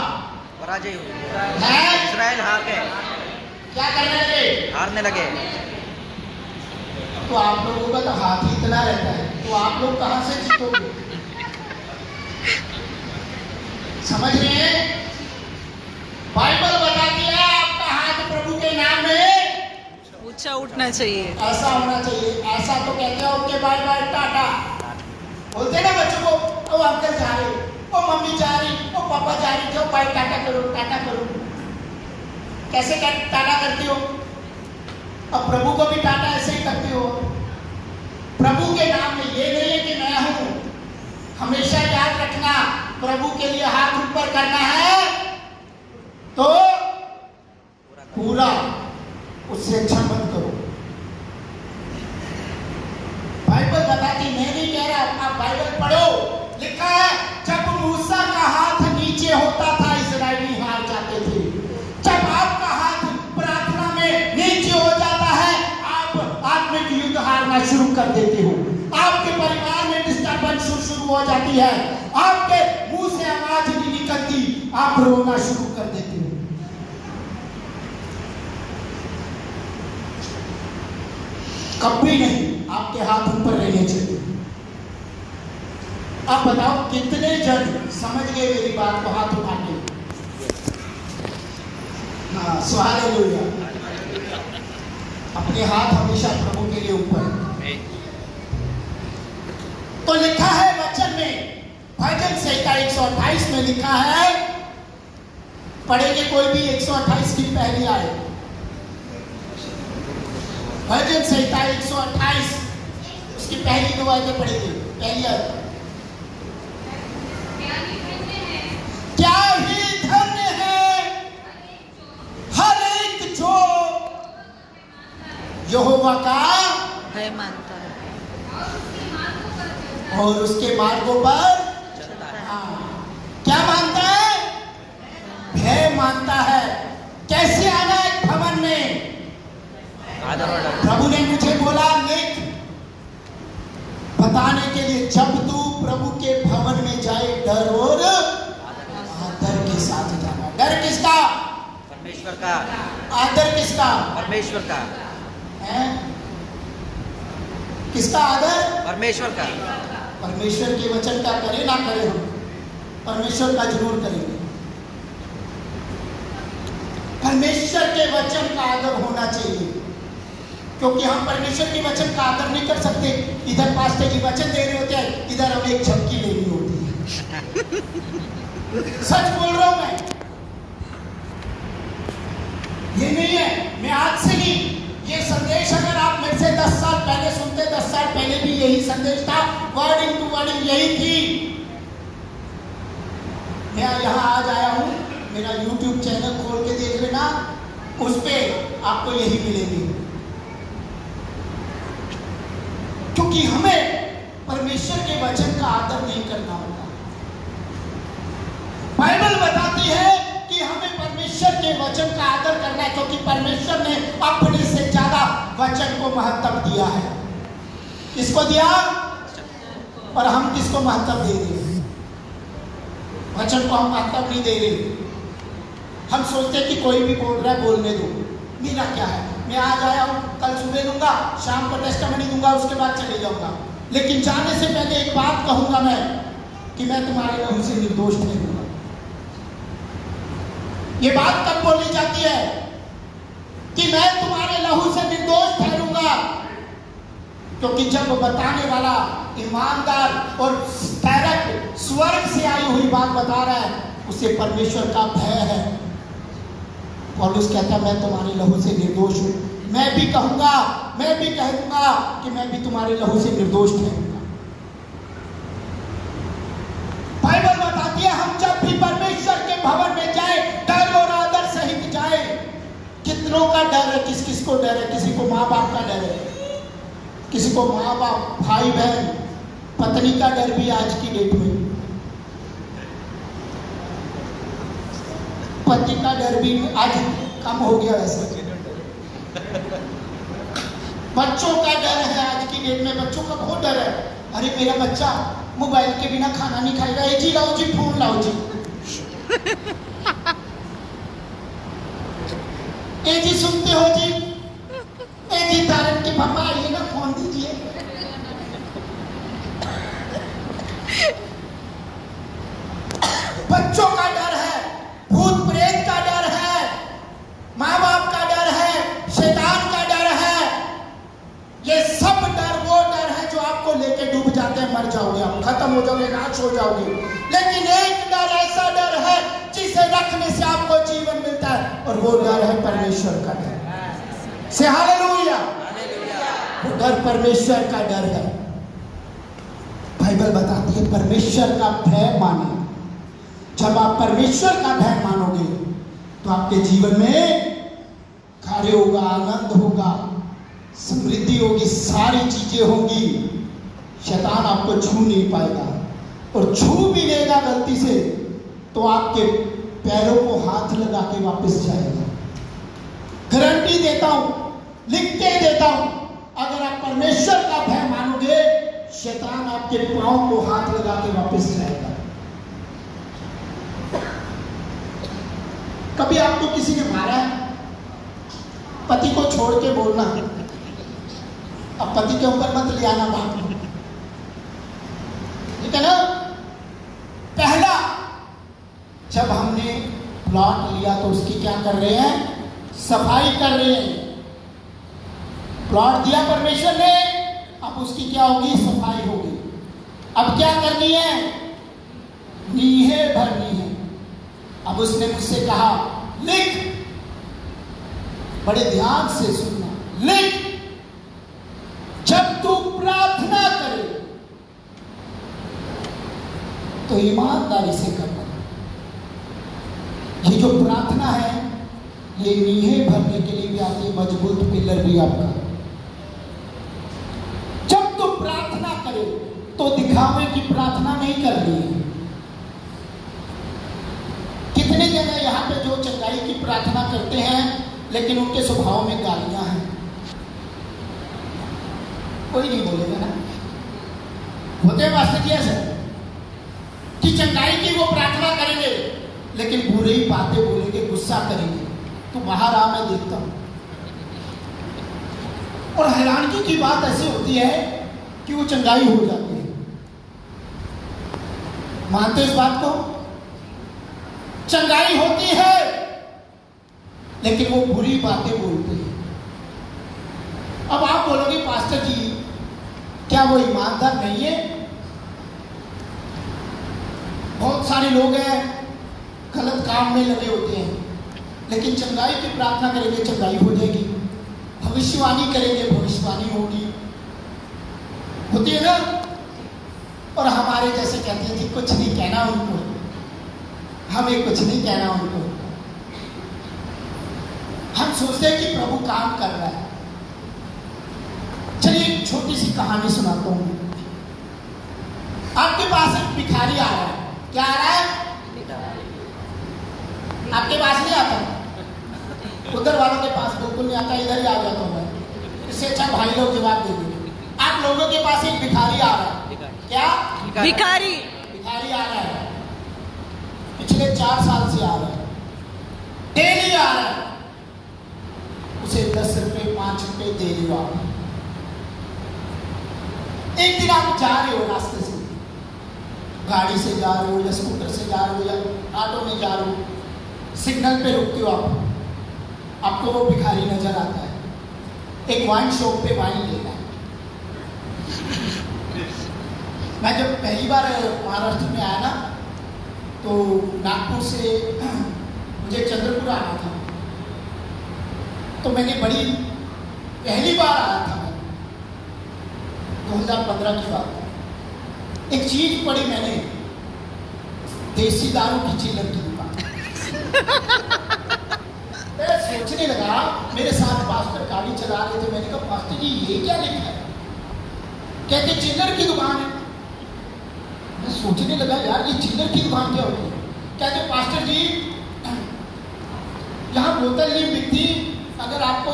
पराजय हुई है, इस्राएल हार गए, क्या करने लगे? हारने लगे। तो आप लोगों का तो हाथ ही इतना रहता है, तो आप लोग कहां से जीतोगे? समझ रहे हैं? बाइबल बताती है आपका हाथ प्रभु के नाम में ऊंचा उठना चाहिए। ऐसा होना चाहिए। ऐसा तो कहते हैं ओके बाय बाय टाटा। बोलते ना बच्चों को, ओ अंकल जा रहे, ओ मम्मी जा रही, ओ पापा जा रही, जाओ बाय टाटा करो, टाटा करो। कैसे टाटा करती हो? अब प्रभु को भी टाटा ऐसे ही करती हो। प्रभु के नाम में ये नहीं है कि मैं हूं। हमेशा याद रखना, प्रभु के लिए हाथ ऊपर करना है तो पूरा, उससे अच्छा मत करो। बाइबल बताती, मैं नहीं कह रहा, आप बाइबल पढ़ो। लिखा है जब मूसा का हाथ नीचे होता था इस्राएली हार जाते थे। जब आपका हाथ प्रार्थना में नीचे हो जाता है, आप आत्मिक युद्ध हारना शुरू कर देते हो। आपके परिवार में डिस्टर्बेंस शुरू हो जाती है, आपके मुंह से आवाज नहीं निकलती, आप रोना शुरू कर देते हो। कभी नहीं, आपके हाथ ऊपर रहने चाहिए। अब बताओ कितने जन समझ गए मेरी बात को, हाथ उठा के। हाँ, सो हालेलुया। अपने हाथ हमेशा प्रभु के लिए ऊपर। तो लिखा है वचन में, भजन संहिता 128 में लिखा है, पढ़ेंगे कोई भी 128 की पहली आयत। भजन संहिता 128 उसकी पहली 2 आयतें पढ़ेंगे। पहली आयत, क्या ही धन्य है हर एक जो यहोवा का है मानता है और उसके मार्गों पर चलता है। क्या मानता है? भय मानता है। कैसे आना है भवन में? आदर और डर। प्रभु ने मुझे बोला लिख, बताने के लिए, जब तू प्रभु के भवन में जाए डर और आदर के साथ जाना। डर किसका? परमेश्वर का। आदर किसका? परमेश्वर का। है? किसका आदर? परमेश्वर का। परमेश्वर के वचन का करें ना करें, हम परमेश्वर का जरूर करेंगे। परमेश्वर के वचन का आदर होना चाहिए, क्योंकि हम परमेश्वर के वचन का आदर नहीं कर सकते। इधर पास्टर जी वचन दे रहे होते हैं, इधर हमें एक झपकी लेनी होती है। सच बोल रहा हूं मैं, ये नहीं है मैं आज से नहीं। ये संदेश अगर आप मेरे से 10 साल पहले सुनते, 10 साल पहले भी यही संदेश था, वर्डिंग टू वर्डिंग यही थी। मैं यहाँ आज आया हूँ, मेरा YouTube चैनल खोल के देख लेना, उस पे आपको यही मिलेगी। क्योंकि हमें परमेश्वर के वचन का आदर नहीं करना होता। बाइबल बताती है कि हमें परमेश्वर के वचन का आदर करना है, क्योंकि परमेश्वर ने अपने से ज्यादा वचन को महत्व दिया है। किसको दिया? और हम किसको महत्व दे रहे हैं? वचन को हम महत्व नहीं दे रहे। हम सोचते कि कोई भी बोल रहा है बोलने दो, मेरा क्या है, मैं आज आया हूँ, कल सुबह दूंगा, शाम को टेस्टिमनी दूंगा, उसके बाद चले जाऊंगा। लेकिन जाने से पहले एक बात कहूंगा मैं, कि मैं तुम्हारे लहू से निर्दोष ठहरूंगा। ये बात कब बोली जाती है कि मैं तुम्हारे लहू से निर्दोष ठहरूंगा? क्योंकि जब बताने वाला ईमानदार और डायरेक्ट स्वर्ग से आई हुई बात बता रहा है, उसे परमेश्वर का भय है। पौलुस कहता है मैं तुम्हारे लहू से निर्दोष हूं। मैं भी कहूंगा, मैं भी कह दूंगा कि मैं भी तुम्हारे लहू से निर्दोष ठहरूंगा। बाइबल बताती है हम जब भी परमेश्वर के भवन में जाए, डर और आदर सहित जाए। कितनों का डर है? किस किस को डर है? किसी को माँ बाप का डर है, किसी को माँ बाप, भाई बहन, पत्नी का डर भी आज की डेट में। पति का डर भी आज कम हो गया वैसे। बच्चों का डर है आज की डेट में, बच्चों का बहुत डर है। अरे मेरा बच्चा मोबाइल के बिना खाना नहीं खाएगा, ए जी लाओ जी फोन लाओ जी, ए जी सुनते हो जी, ए जी तारन के पापा आइए ना फोन दीजिए। बच्चों का डर है, भूत प्रेत का डर है, माँ बाप का डर है, शैतान का डर है। ये सब डर वो डर है जो आपको लेके डूब जाते हैं, मर जाओगे आप, खत्म हो जाओगे, नाश हो जाओगे। लेकिन एक डर ऐसा डर है जिसे रखने से आपको जीवन मिलता है, और वो डर है परमेश्वर का डर। से हालेलुया। वो डर परमेश्वर का डर है। बाइबल बताती है परमेश्वर का भय माने। जब आप परमेश्वर का भय मानोगे तो आपके जीवन में कार्य होगा, आनंद होगा, समृद्धि होगी, सारी चीजें होंगी। शैतान आपको छू नहीं पाएगा, और छू भी लेगा गलती से तो आपके पैरों को हाथ लगा के वापस जाएगा। गारंटी देता हूं, लिख के देता हूं, अगर आप परमेश्वर का भय मानोगे, शैतान आपके पांव को हाथ लगा के वापस जाएगा। कभी आपको किसी ने मारा है? पति को छोड़ के बोलना, अब पति के ऊपर मत ले आना बात, ठीक है ना। पहला, जब हमने प्लॉट लिया तो उसकी क्या कर रहे हैं, सफाई कर रहे हैं। प्लॉट दिया परमेश्वर ने, अब उसकी क्या होगी, सफाई होगी। अब क्या करनी है, नींहें भरनी है। अब उसने मुझसे कहा लिख, बड़े ध्यान से सुनना, लिख, जब तू प्रार्थना करे तो ईमानदारी से करना। ये जो प्रार्थना है ये नींहें भरने के लिए भी आती है, मजबूत पिलर भी आपका। जब तू प्रार्थना करे तो दिखावे की प्रार्थना नहीं करनी है। कितने जन है यहाँ पे जो चंगाई की प्रार्थना करते हैं लेकिन उनके स्वभाव में गालियां हैं? कोई नहीं बोलेगा ना, होते हैं मास्टर जी ऐसे कि चंगाई की वो प्रार्थना करेंगे लेकिन बुरे ही बातें बोलेंगे, गुस्सा करेंगे। तो बाहर आ, मैं देखता हूं। और हैरानगी की बात ऐसी होती है कि वो चंगाई हो जाती है। मानते इस बात को? चंगाई होती है लेकिन वो बुरी बातें बोलते हैं। अब आप बोलोगे पास्टर जी क्या वो ईमानदार नहीं है? बहुत सारे लोग हैं गलत काम में लगे होते हैं, लेकिन चंगाई की प्रार्थना करेंगे चंगाई हो जाएगी, भविष्यवाणी करेंगे भविष्यवाणी होगी, होती है ना। और हमारे जैसे कहते हैं कि कुछ नहीं कहना उनको, हमें कुछ नहीं कहना उनको। हम सोचते हैं कि प्रभु काम कर रहा है। चलिए एक छोटी सी कहानी सुनाता हूं। आपके पास एक भिखारी आ रहा है। क्या आ रहा है? आपके पास नहीं आता, उधर वालों के पास बिल्कुल नहीं आता, इधर ही आ जाता हूं मैं। इससे अच्छा भाई लोग जवाब दे देंगे। आप लोगों के पास एक भिखारी आ रहा है। क्या? भिखारी आ रहा है, पिछले 4 साल से आ रहा है, डेली आ रहा है। उसे 10 रुपए 5 रुपए दे दो आप। एक दिन आप जा रहे हो रास्ते से, गाड़ी से जा रहे हो या स्कूटर से जा रहे हो या ऑटो में जा रहे हो, सिग्नल पे रुकते हो आप, आपको वो भिखारी नजर आता है। एक वाइन शॉप पे वाइन लेना है। मैं जब पहली बार महाराष्ट्र में आया ना तो नागपुर से मुझे चंद्रपुर आना था, तो मैंने बड़ी पहली बार आया था, 2015 की बात। एक चीज पड़ी मैंने, देसी दारू की चिल्लर की दुकान। मैं सोचने लगा, मेरे साथ पास्टर गाड़ी चला रहे थे, मैंने कहा पास्टर जी ये क्या लिखा है? कहते चिल्लर की दुकान है। मैं सोचने लगा यार ये चिल्लर की दुकान क्या होती है? कहते पास्टर जी यहाँ बोतल नहीं बिकती, अगर आपको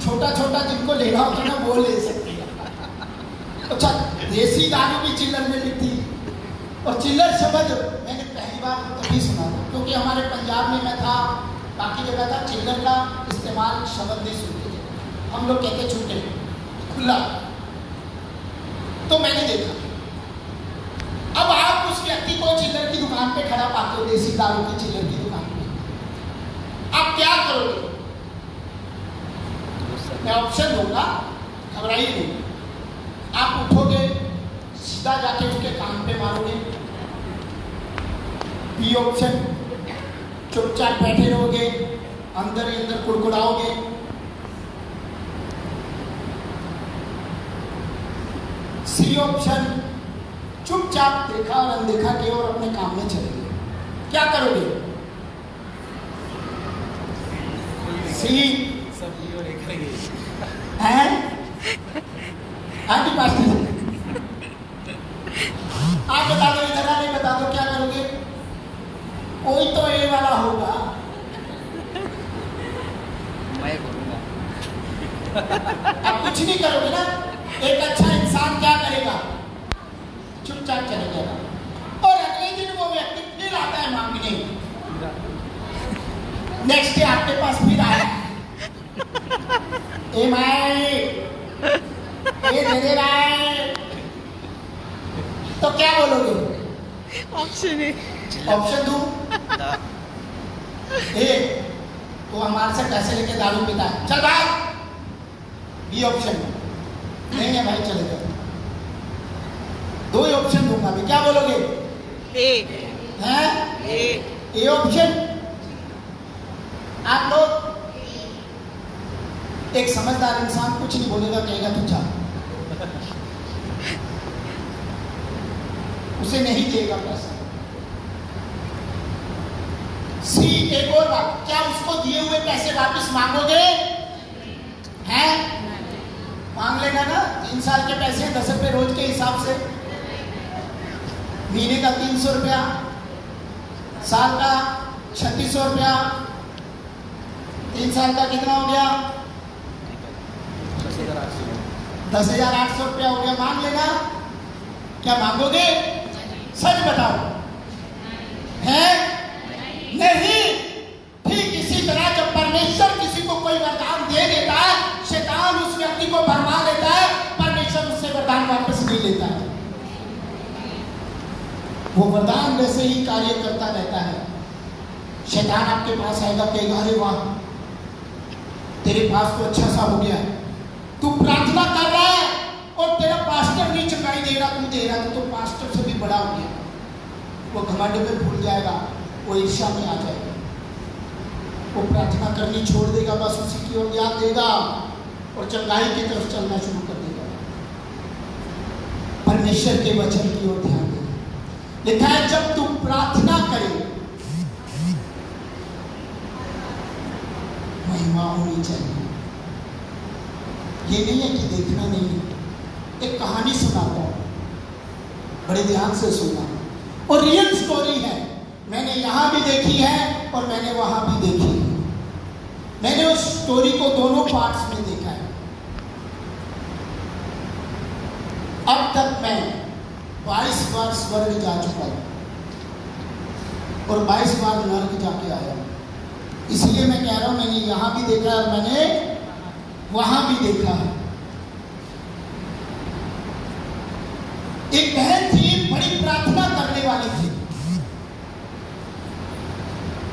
छोटा छोटा जिनको लेना होता ना वो ले सकते हैं। अच्छा, देसी दारू भी चिल्लर में बिकती। और चिल्लर शब्द मैंने पहली बार तभी सुना था, क्योंकि हमारे पंजाब में मैं था, बाकी जगह था, चिल्लर का इस्तेमाल शब्द नहीं सुनते थे। हम लोग कहते छूटे खुला। तो मैंने देखा, अब आप उस व्यक्ति को चिल्लर की दुकान पे खड़ा पाते हो, देसी दारू की चिल्लर की दुकान पे, आप क्या करोगे? मैं ऑप्शन दूंगा, घबराइए नहीं। आप उठोगे, सीधा जाके उसके कान पे मारोगे, बी ऑप्शन, चुपचाप बैठे रहोगे, अंदर ही अंदर कुड़कुड़ाओगे। सी ऑप्शन, चुपचाप देखा और अनदेखा किया और अपने काम में चले गए। क्या करोगे? सी हैं? आंटी पास्टर आप बता दो, इधर आने बता दो, क्या करोगे? कोई तो ए वाला होगा। मैं बोलूंगा। आप कुछ नहीं करोगे ना। एक अच्छा इंसान क्या करेगा? चुपचाप चले जाएगा। और अगले दिन वो व्यक्ति फिर आता है मांगने, नेक्स्ट डे आपके पास फिर आया, ए माई ये दे दे भाई। तो क्या बोलोगे? ऑप्शन है। ऑप्शन दूं? ए, तो हमारे से पैसे लेके दारू पीता है, चल भाग। बी ऑप्शन नहीं है भाई, चलेगा। दो ही ऑप्शन दूंगा मैं, क्या बोलोगे? ए। हैं? ए। A option. आप लोग, एक समझदार इंसान कुछ नहीं बोलेगा, कहेगा तू जा, उसे नहीं देगा पैसा। सी, एक और बात, क्या उसको दिए हुए पैसे वापस मांगोगे? हैं? मांग लेना ना। 3 साल के पैसे 10 रुपए रोज के हिसाब से, महीने का 300 रुपया, साल का 3600 रुपया, 3 साल का कितना हो गया? 10,800 रुपया हो गया। मांग लेना। क्या मांगोगे? सच बताओ। है? नहीं। ठीक इसी तरह जब परमेश्वर किसी को कोई वरदान दे देता है, शैतान उस व्यक्ति को भरमा लेता है, परमेश्वर उससे वरदान वापस नहीं लेता है। वो वरदान वैसे ही कार्य करता रहता है। शैतान आपके पास आएगा, कहेगा अरे वाह, तेरे पास तो अच्छा सा हो गया, तू प्रार्थना कर रहा है और तेरा पास्टर नहीं चुकाई दे रहा, तू दे रहा, तो पास्टर से भी बड़ा हो गया। वो घमंड में भूल जाएगा, वो ईर्ष्या में आ जाएगा, वो प्रार्थना करनी छोड़ देगा, बस उसी की ओर ध्यान देगा और चंगाई की तरफ चलना शुरू कर देगा, परमेश्वर के वचन की ओर ध्यान देगा। लिखा है जब तू प्रार्थना करे, महिमा होनी चाहिए। ये नहीं है कि देखना नहीं है। एक कहानी सुनाता हूं, बड़े ध्यान से सुनना, और रियल स्टोरी है। मैंने यहां भी देखी है और मैंने वहां भी देखी है। मैंने उस स्टोरी को दोनों पार्ट्स में देखा है। अब तक मैं 22 बार स्वर्ग जा चुका हूं और 22 बार नर्क जाके आया हूं। इसलिए मैं कह रहा हूं, मैंने यहां भी देखा है और मैंने वहां भी देखा है। एक बहन थी, बड़ी प्रार्थना करने वाली थी,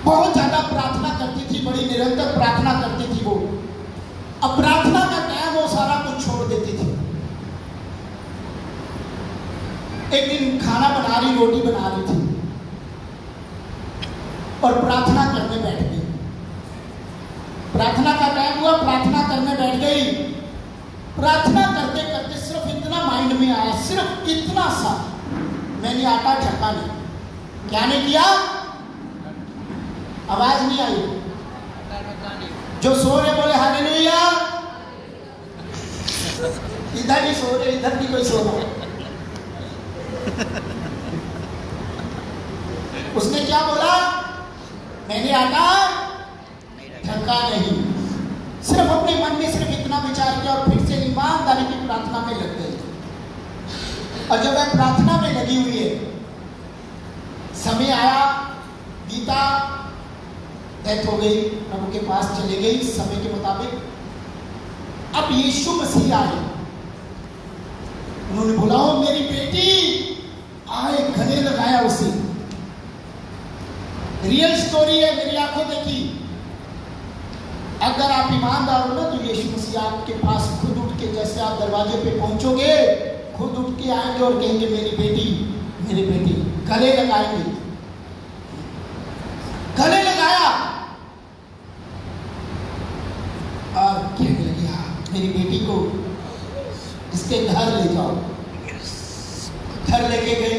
बहुत ज्यादा प्रार्थना करती थी, बड़ी निरंतर प्रार्थना करती थी वो। अब प्रार्थना का टाइम वो सारा कुछ छोड़ देती थी। एक दिन खाना बना रही, रोटी बना रही थी और प्रार्थना करने बैठ गई। प्रार्थना का टाइम हुआ, प्रार्थना करने बैठ गई। प्रार्थना करते करते सिर्फ इतना माइंड में आया, सिर्फ इतना सा, मैंने आटा छक्का नहीं। क्या नहीं किया? आवाज नहीं आई। जो सो रहे बोले हालेलुया। इधर भी सो रहे, इधर भी कोई सो रहा। उसने क्या बोला? मैंने आटा छक्का नहीं। सिर्फ अपने मन में सिर्फ इतना विचार किया और फिर से ईमानदारी की प्रार्थना में लग गई। और जब वह प्रार्थना में लगी हुई है, समय आया, बीता, डेथ हो गई, प्रभु के पास चले गई समय के मुताबिक। अब यीशु मसीह आए, उन्होंने बुलाओ मेरी बेटी, आए, गले लगाया उसे। रियल स्टोरी है, मेरी आंखों देखी। अगर आप ईमानदार हो ना, तो यीशु मसीह आपके पास खुद उठ के, जैसे आप दरवाजे पे पहुंचोगे, खुद उठ के आएंगे और कहेंगे मेरी बेटी, मेरी बेटी। गले लगाएंगे। गले लगाया और कहने लगे हाँ, मेरी बेटी को इसके घर ले जाओ। घर लेके गए।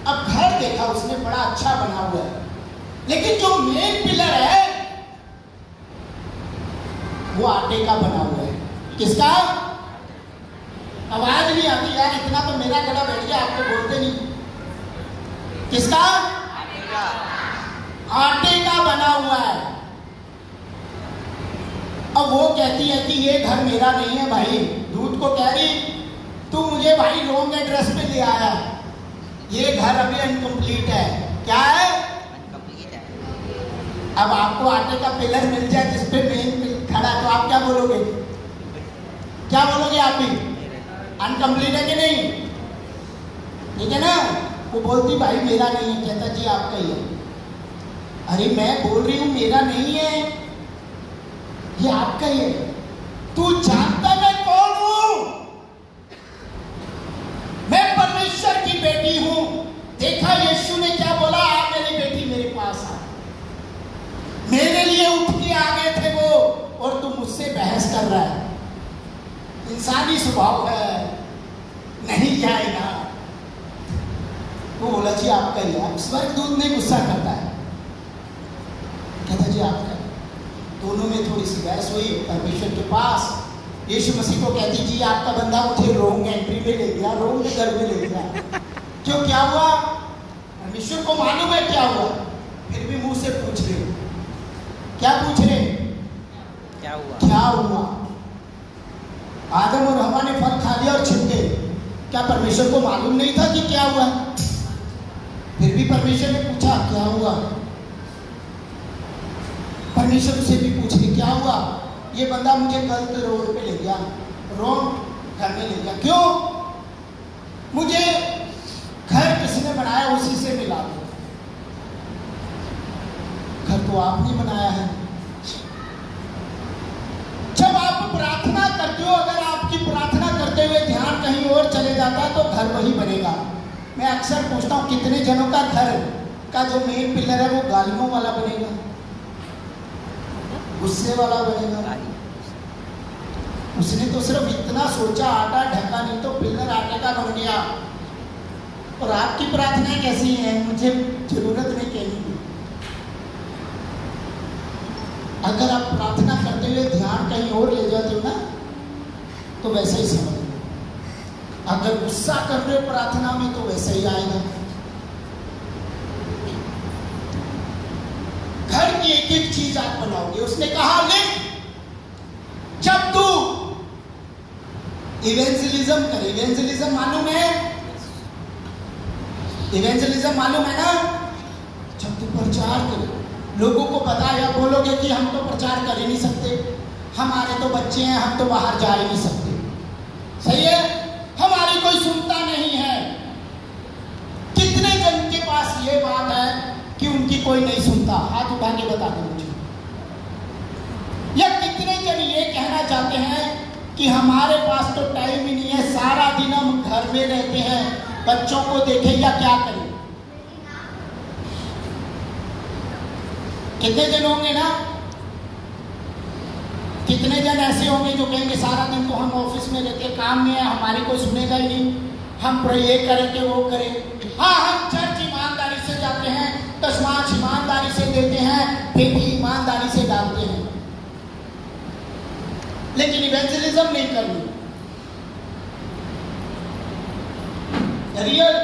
अब घर देखा उसने, बड़ा अच्छा बना हुआ है, लेकिन जो मेन पिलर है वो आटे का बना हुआ है। किसका? आवाज नहीं आती यार, इतना तो मेरा गला बैठ गया, आपको बोलते नहीं। किसका? आटे का बना हुआ है। अब वो कहती है कि ये घर मेरा नहीं है भाई। दूध को कह रही, तू मुझे भाई रॉन्ग एड्रेस पे ले आया, ये घर अभी अनकंप्लीट है। क्या है? अब आपको आटे का पिलर मिल जाए जिसपे मेन खड़ा, तो आप क्या बोलोगे? क्या बोलोगे आप भी? अनकम्प्लीट है कि नहीं? ठीक है ना? वो बोलती भाई मेरा नहीं है, कहता जी आपका ही है। अरे मैं बोल रही हूं मेरा नहीं है, ये आपका ही है। तू जानता मैं कौन हूं? मैं परमेश्वर की बेटी हूं। देखा यीशु ने क्या बोला? आ मेरी बेटी मेरे पास आ। मेरे लिए उठ के आ गए थे वो, और तू मुझसे बहस कर रहा है। इंसानी स्वभाव है, नहीं जाएगा। वो बोला जी आपका ही है। स्वर्गदूत ने गुस्सा करता है, कहता जी आपका। दोनों में थोड़ी सी बहस हुई परमेश्वर के पास। यीशु मसीह को कहती जी आपका बंदा मुझे रोंग एंट्री में ले गया, रोंग घर में ले गया। क्यों, क्या हुआ? परमेश्वर को मालूम है क्या हुआ, फिर भी मुंह से पूछ रहे। क्या पूछ रहे? क्या हुआ? क्या हुआ? आदम और हवा ने फल खा लिया और छिप गए। क्या परमेश्वर को मालूम नहीं था कि क्या हुआ? फिर भी परमेश्वर ने पूछा क्या हुआ। परमेश्वर उसे भी पूछ रहे क्या हुआ? ये बंदा मुझे गलत रोड पे ले गया, रॉन्ग घर में ले गया। क्यों? मुझे घर किसने बनाया उसी से मिला दो। घर तो आपने बनाया है। जब आप प्रार्थना करते हो, अगर आपकी प्रार्थना करते हुए ध्यान कहीं और चले जाता है तो घर वही बनेगा। मैं अक्सर पूछता हूं कितने जनों का घर का जो मेन पिलर है वो गालियों वाला बनेगा, गुस्से वाला बनेगा। उसने तो सिर्फ इतना सोचा, आटा ढका, नहीं तो पिलर आटे का बन गया। और आपकी प्रार्थनाएं कैसी हैं? मुझे जरूरत नहीं कहने की। अगर आप प्रार्थना करते हुए ध्यान कहीं और ले जाते हो ना, तो वैसे ही समझ लो। अगर गुस्सा कर रहे हो प्रार्थना में तो वैसे ही आएगा। घर की एक एक चीज आप बनाओगे। उसने कहा लिख, जब तू इवेंजलिज्म करे। इवेंजलिज्म मालूम है? इवेंजलिज्म मालूम है ना? जब तू प्रचार करे, लोगों को पता या बोलोगे कि हम तो प्रचार कर ही नहीं सकते, हमारे तो बच्चे हैं, हम तो बाहर जा ही नहीं सकते। सही है, हमारी कोई सुनता नहीं है। कितने जन के पास ये बात है कि उनकी कोई नहीं सुनता? हाथ उठा के बता दो मुझे। या कितने जन ये कहना चाहते हैं कि हमारे पास तो टाइम ही नहीं है, सारा दिन हम घर में रहते हैं, बच्चों को देखें या क्या करें? कितने जन होंगे ना? कितने जन ऐसे होंगे जो कहेंगे सारा दिन तो हम ऑफिस में रहते, काम में है, हमारी कोई सुनेगा ही नहीं, हम ये करेंगे वो करें। हाँ, हम चर्च ईमानदारी से जाते हैं, दशमांश ईमानदारी से देते हैं, बेटी ईमानदारी से डालते हैं, लेकिन इवेंजलिज्म नहीं करनी। रियल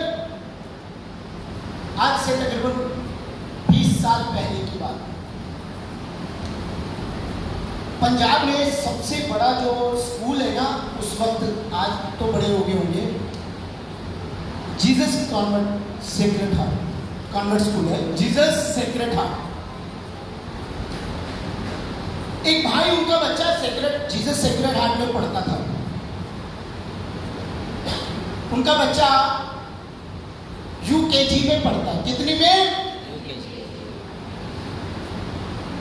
आज से तकरीबन 20 साल पहले की बात। पंजाब में सबसे बड़ा जो स्कूल है ना उस वक्त, आज तो बड़े हो गए होंगे, Jesus convent sacred heart convent school है, जीसस सेक्रेड हार्ट। एक भाई, उनका बच्चा जीसस सेक्रेड हार्ट में पढ़ता था। उनका बच्चा यूकेजी में पढ़ता है। कितनी में?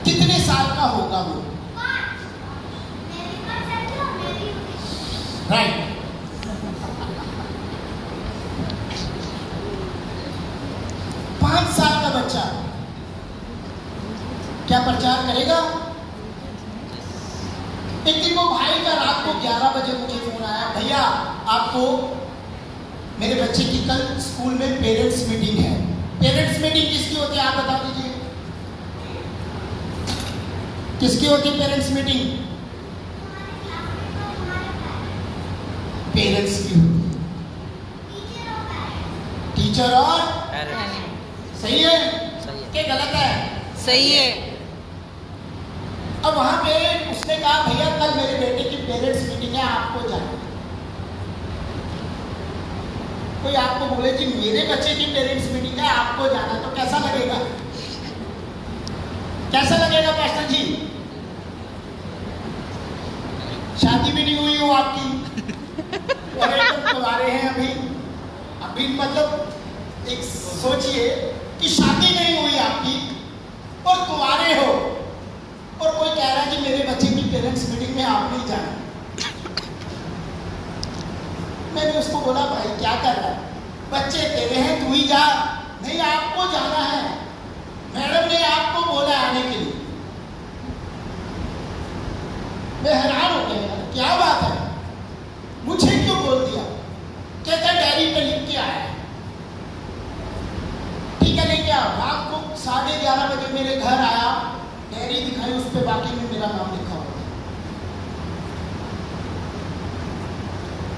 कितने साल का होगा वो? राइट। पांच साल का बच्चा क्या प्रचार करेगा? एक दिन वो भाई का रात को 11 बजे मुझे फोन आया, भैया आपको मेरे बच्चे की कल स्कूल में पेरेंट्स मीटिंग है। पेरेंट्स मीटिंग किसकी होती है आप बता दीजिए? किसकी होती है पेरेंट्स मीटिंग? पेरेंट्स की होती है, टीचर और सही है कि गलत है? सही है। अब वहां पे उसने कहा भैया कल मेरे बेटे की पेरेंट्स मीटिंग है, आपको जाना। कोई आपको बोले कि मेरे बच्चे की पेरेंट्स मीटिंग है, आपको जाना, तो कैसा लगेगा? कैसा लगेगा पास्टर जी? शादी भी नहीं हुई हो आपकी और एकदम कुंवारे हैं अभी मतलब एक सोचिए कि शादी नहीं हुई आपकी और कुंवारे हो और कोई कह रहा है कि मेरे बच्चे की पेरेंट्स मीटिंग में आप नहीं जाना। मैंने उसको बोला भाई क्या कर रहा है, बच्चे तेरे हैं तू ही जा। नहीं आपको जाना है, मैडम ने आपको बोला आने के लिए। मैं हैरान हो गया यार क्या बात है, मुझे क्यों बोल दिया। कहता डायरी पे लिख के आया। ठीक है लेके आओ। रात को 11:30 बजे मेरे घर आया, डायरी दिखाई, उस पे बाकी में मेरा नाम लिखा हुआ था।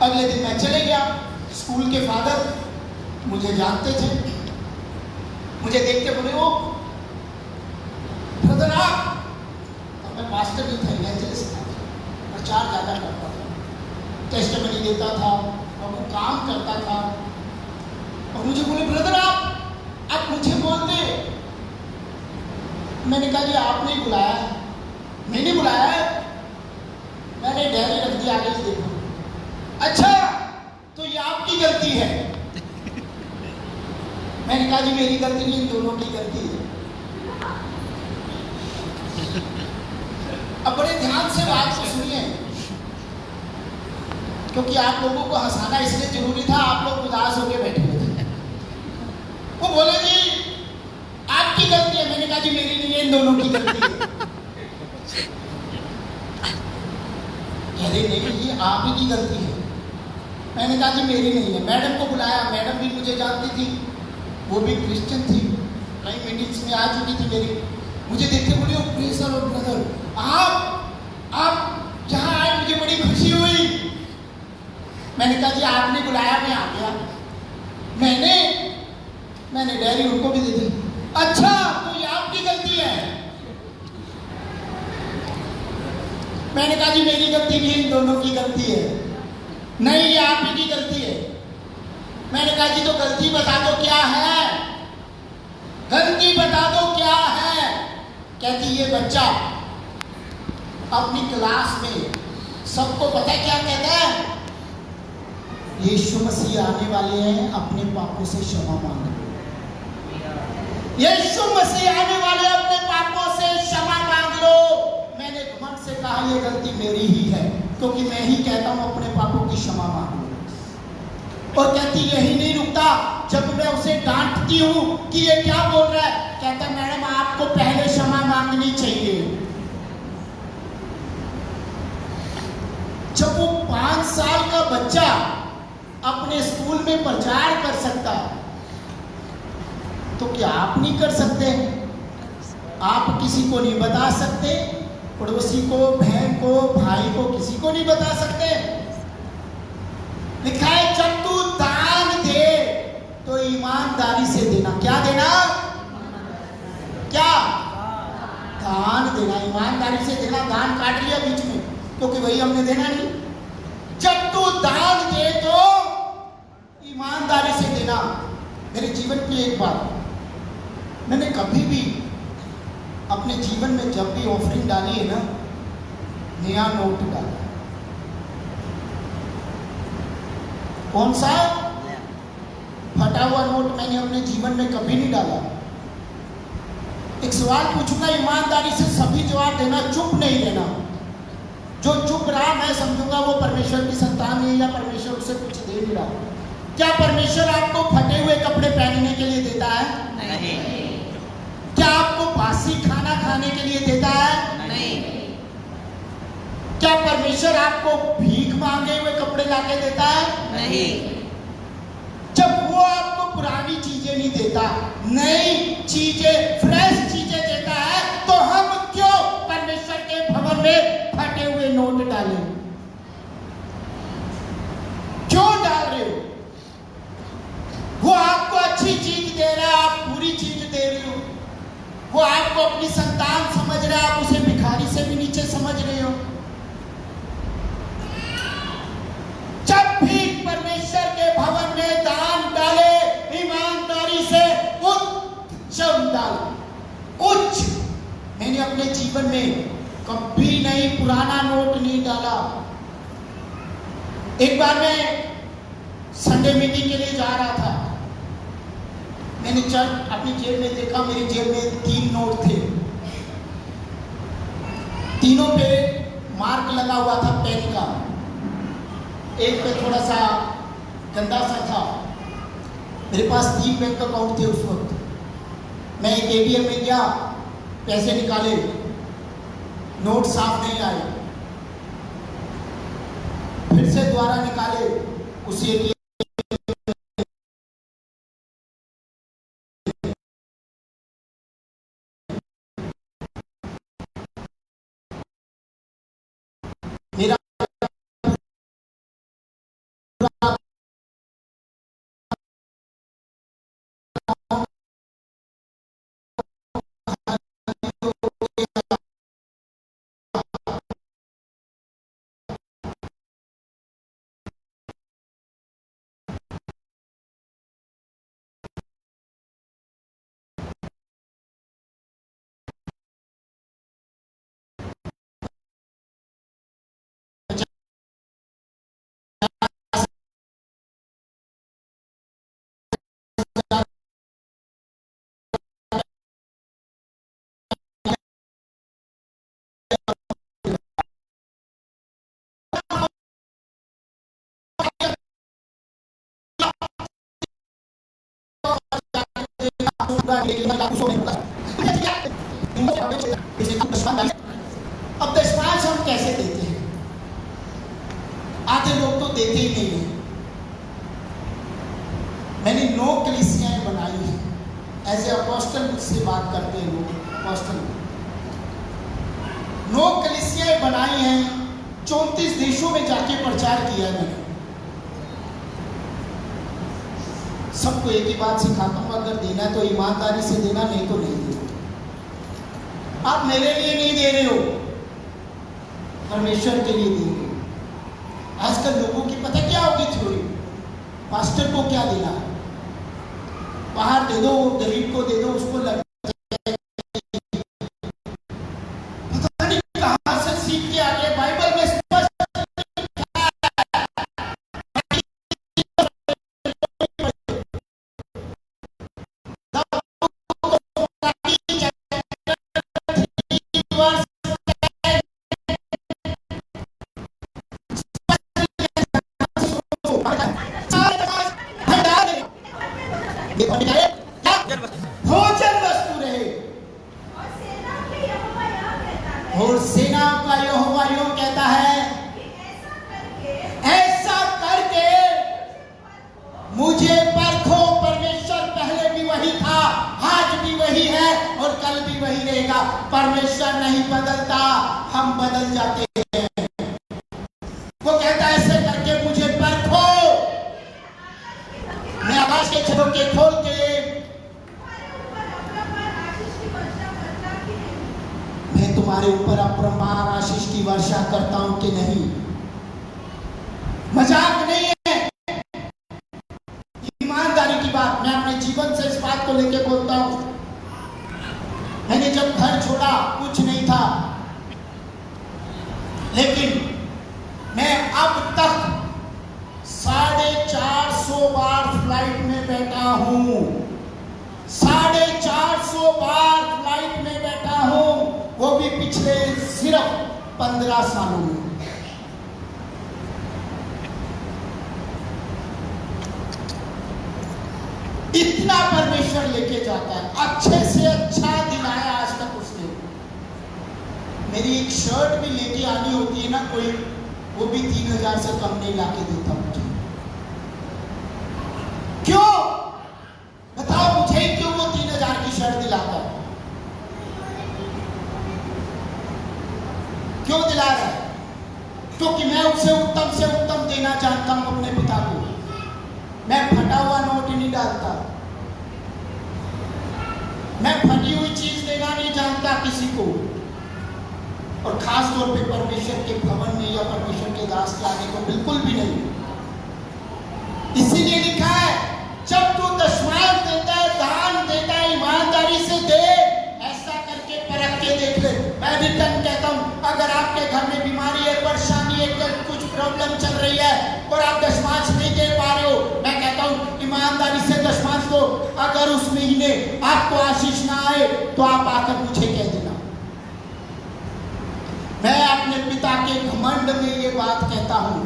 अगले दिन मैं चले गया। स्कूल के फादर मुझे जानते थे, मुझे देखते बोले ओ ब्रदर आप। तो मैं पास्टर भी था, इवेंजलिस्ट था, प्रचार ज्यादा करता था, टेस्टिमनी देता था और वो काम करता था। और मुझे बोले ब्रदर आप मुझे बोलते। मैंने कहा जी आपने ही बुलाया है। मैंने बुलाया है, मैंने डायरी रख दी, आगे से देखो। अच्छा तो ये आपकी गलती है। मैंने कहा जी मेरी गलती नहीं, इन दोनों की गलती है। अब बड़े ध्यान से बात को सुनिए, क्योंकि आप लोगों को हंसाना इसलिए जरूरी था, आप लोग उदास होकर बैठे हुए थे। वो बोले जी आपकी गलती है। मैंने कहा जी मेरी नहीं है, इन दोनों की गलती है। कह रहे नहीं ये आप ही की गलती है। मैंने कहा जी मेरी नहीं है। मैडम को बुलाया, मैडम भी मुझे जानती थी, वो भी क्रिश्चियन थी, कई मीटिंग्स में आ चुकी थी मेरी। मुझे देखते बोली ओ प्रेज़ द ब्रदर आप यहाँ आए, मुझे बड़ी खुशी हुई। मैंने कहा जी आपने बुलाया, मैं आ गया। मैंने डायरी उनको भी दे दी। अच्छा तो ये आपकी गलती है। मैंने कहा जी मेरी गलती नहीं, इन दोनों की गलती है। नहीं ये आप ही की गलती है। मैंने कहा जी तो गलती बता दो क्या है, गलती बता दो क्या है। कहती ये बच्चा अपनी क्लास में सबको पता है क्या कहता है, यीशु मसीह आने वाले हैं, अपने पापों से क्षमा मांगो। यीशु मसीह आने वाले, अपने पापों से क्षमा मांग लो। मैंने घमंड से कहा ये गलती मेरी ही है, क्योंकि मैं ही कहता हूं अपने पापों की क्षमा मांग लो। और कहती यही नहीं रुकता, जब मैं उसे डांटती हूं कि ये क्या बोल रहा है, कहता मैडम आपको पहले क्षमा मांगनी चाहिए। जब वो 5 साल का बच्चा अपने स्कूल में प्रचार कर सकता तो क्या आप नहीं कर सकते? आप किसी को नहीं बता सकते, पड़ोसी को, बहन को, भाई को, किसी को नहीं बता सकते। लिखा है जब तू दान दे तो ईमानदारी से देना। क्या देना? क्या? दान देना, ईमानदारी से देना। दान काट लिया बीच में, क्योंकि वही हमने देना नहीं। जब तू दान दे तो ईमानदारी से देना। मेरे जीवन की एक बात, मैंने कभी भी अपने जीवन में जब भी ऑफरिंग डाली है ना, नया नोट डाला। कौन सा? फटा हुआ नोट मैंने अपने जीवन में कभी नहीं डाला। एक सवाल पूछूंगा, ईमानदारी से सभी जवाब देना, चुप नहीं रहना। जो चुप रहा मैं समझूंगा वो परमेश्वर की संतान है, या परमेश्वर उसे कुछ दे नहीं रहा। क्या परमेश्वर आपको फटे हुए कपड़े पहनने के लिए देता है? नहीं। क्या आपको बासी खाना खाने के लिए देता है? नहीं। क्या परमेश्वर आपको भीख मांगे हुए कपड़े लाके देता है? नहीं। जब वो आपको पुरानी चीजें नहीं देता, नई चीजें, फ्रेश चीजें देता है, तो हम क्यों परमेश्वर के भवन में फटे हुए नोट डालें? क्यों डाल रहे हो? वो आपको अच्छी चीज दे रहा है, आप बुरी चीज दे रहे हो। वो आपको अपनी संतान समझ रहा है, आप उसे भिखारी से भी नीचे समझ रहे हो। जब भी परमेश्वर के भवन में दान डाले, ईमानदारी से उच्च डालो, उच्च। मैंने अपने जीवन में कभी नहीं पुराना नोट नहीं डाला। एक बार मैं संडे मीटिंग के लिए जा रहा था। मैंने चर्च अपनी जेब में देखा, मेरी जेब में 3 नोट थे। तीनों पे मार्क लगा हुआ था पेन का। एक पे थोड़ा सा गंदा सा था। मेरे पास 3 बैंक अकाउंट थे उस वक्त। मैं एक एटीएम में गया, पैसे निकाले, नोट साफ नहीं आए। फिर से दोबारा निकाले, उस एटीएम मेरा अब दशमांश हम कैसे देते हैं? आधे लोग तो देते ही नहीं है। मैंने 9 कलीसियाएं बनाई हैं। एज ए अपोस्टल मुझसे बात करते हैं लोग, अपोस्टल 9 कलीसियाएं बनाई हैं। 34 देशों में जाके प्रचार किया है मैंने। सबको एक ही बात सिखाता हूं, अगर देना है तो ईमानदारी से देना, नहीं तो नहीं देना। आप मेरे लिए नहीं दे रहे हो, परमेश्वर के लिए दे रहे हो। आजकल लोगों की पता क्या होगी थ्योरी, पास्टर को क्या देना, बाहर दे दो, गरीब को दे दो, उसको लग पता नहीं कहां से सीख के आ गए। बाइबल में भोजन वस्तु रहे। और सेना का यहोवा यूं कहता है, ऐसा करके मुझे परखो। परमेश्वर पहले भी वही था, आज भी वही है और कल भी वही रहेगा। परमेश्वर नहीं बदलता, हम बदल जाते हैं। वो कहता है ऐसे करके मुझे परखो। मैं आकाश के झरोखे खोल के मैं तुम्हारे ऊपर अपरंपार आशीष की वर्षा करता हूं कि नहीं। मजाक नहीं है, ईमानदारी की बात। मैं अपने जीवन से इस बात को लेके बोलता हूं। मैंने जब घर छोड़ा कुछ नहीं था, लेकिन मैं अब तक 450 बार फ्लाइट में बैठा हूं। 450 बार फ्लाइट में बैठा हूं, वो भी पिछले सिर्फ 15 सालों में। इतना परमेश्वर लेके जाता है, अच्छे से अच्छा दिलाया आज तक उसने। मेरी एक शर्ट भी लेके आनी होती है ना कोई, वो भी 3000 से कम नहीं लाके देता मुझे। क्यों बताओ मुझे, क्यों वो 3000 की शर्ट दिलाता है? क्यों दिला रहा है? क्योंकि मैं उससे उत्तम से उत्तम देना जानता हूं अपने पिता को। मैं फटा हुआ नोट नहीं डालता, मैं फटी हुई चीज देना नहीं जानता किसी को, और खास तौर पे परमेश्वर के भवन में या परमेश्वर के दास के आने को बिल्कुल भी नहीं। इसीलिए लिखा है, जब तू दशमांश देता है, दान देता है, ईमानदारी से दे, ऐसा करके परख के देख ले। मैं रिटर्न कहता हूं, अगर आपके घर में बीमारी है, परेशानी है, कुछ प्रॉब्लम चल रही है और आप दशमांश नहीं दे पा रहे हो, मैं कहता हूं ईमानदारी से दशमांश दो। अगर उस महीने आपको आशीष ना आए तो आप आकर मुझे कह देना। मैं अपने पिता के घमंड में ये बात कहता हूं,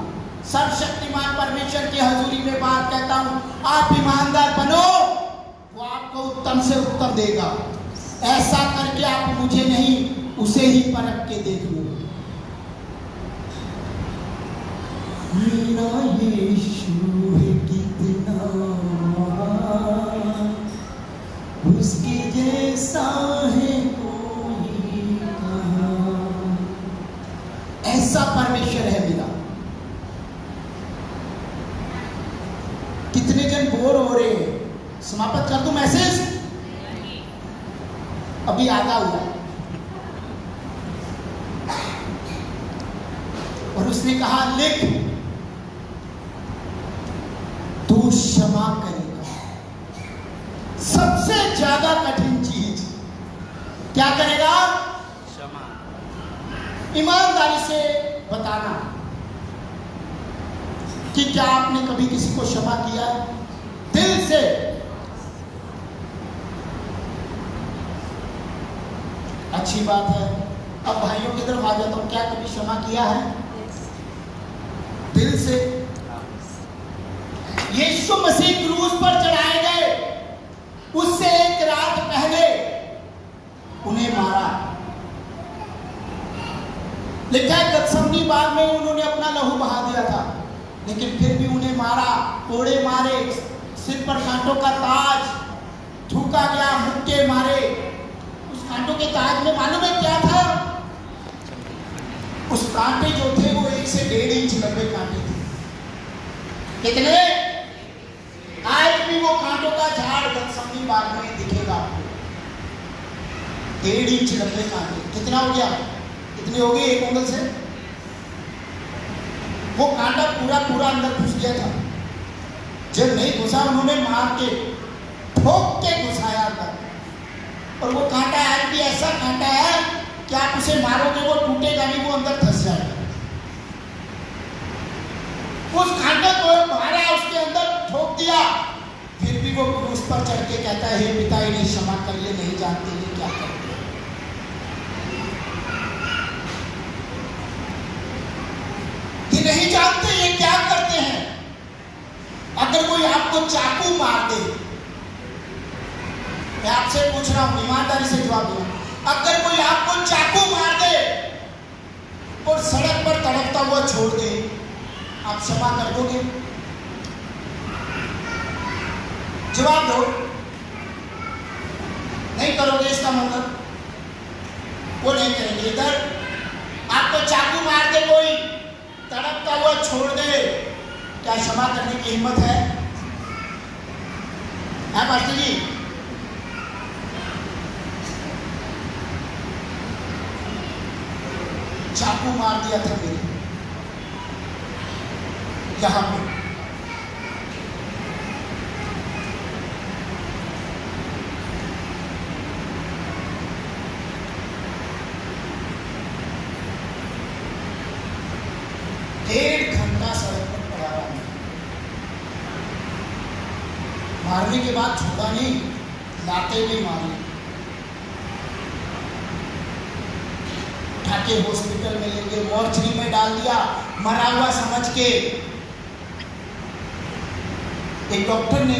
सर्वशक्तिमान परमेश्वर की हजूरी में बात कहता हूं, आप ईमानदार बनो, वो आपको उत्तम से उत्तम देगा। ऐसा करके आप मुझे नहीं उसे ही परख के देख लो। मेरा यीशु है कितना महान, उसके जैसा है कोई कहाँ। ऐसा परमेश्वर है मेरा। कितने जन बोर हो रहे हैं? समाप्त कर दूं मैसेज? अभी आधा हुआ और उसने कहा लिख, तू क्षमा करेगा। सबसे ज्यादा कठिन चीज क्या करेगा? क्षमा। ईमानदारी से बताना कि क्या आपने कभी किसी को क्षमा किया दिल से? अच्छी बात है। अब भाइयों की तरफ आ जाता हूं, क्या कभी क्षमा किया है दिल से? यीशु मसीह क्रूस पर चढ़ाए गए, उससे एक रात पहले उन्हें मारा। लिखा है गतसमनी बाग में उन्होंने अपना लहू बहा दिया था, लेकिन फिर भी उन्हें मारा, कोड़े मारे, सिर पर कांटों का ताज ठूका गया, मुक्के मारे। उस कांटों के ताज में मालूम है क्या था? उस कांटे जो थे वो 1 से 1.5 इंच लंबे कांटे थे। कितने? आज भी वो कांटों का झाड़ गतसमनी बाग में दिखेगा आपको। 1.5 इंच लंबे कांटे। कितना हो गया? कितनी हो गई? 1 उंगल से। वो कांटा पूरा पूरा अंदर घुस गया था। जब नहीं घुसा उन्होंने मार के ठोक के घुसाया अंदर। और वो कांटा आज भी ऐसा कांटा है कि आप उसे मारोगे वो टूटेगा नहीं, वो अंदर धंस जाएगा। उस कांटे को मारा, उसके अंदर ठोक दिया, फिर भी वो क्रूस पर चढ़ के कहता है हे पिता इन्हें क्षमा कर ले, नहीं जानते ये क्या करते हैं। ये नहीं जानते ये क्या करते हैं। अगर कोई आपको चाकू मार दे, मैं आपसे पूछ रहा हूं, ईमानदारी से जवाब देना, अगर कोई आपको चाकू मार दे और सड़क पर तड़पता हुआ छोड़ दे, आप क्षमा कर दोगे? जवाब दो। नहीं करोगे इसका मतलब? वो नहीं करेंगे। इधर आपको चाकू मार दे कोई, तड़पता हुआ छोड़ दे, क्या क्षमा करने की हिम्मत है? मास्टर जी, चाकू मार दिया था मेरे यहां पे, डेढ़ घंटा सड़क पर पड़ा रहा। मारने के बाद छोड़ा नहीं, लाते भी मारे, उठा के हॉस्पिटल में ले गए, मॉर्चरी में डाल दिया, मरा हुआ समझ के। एक डॉक्टर ने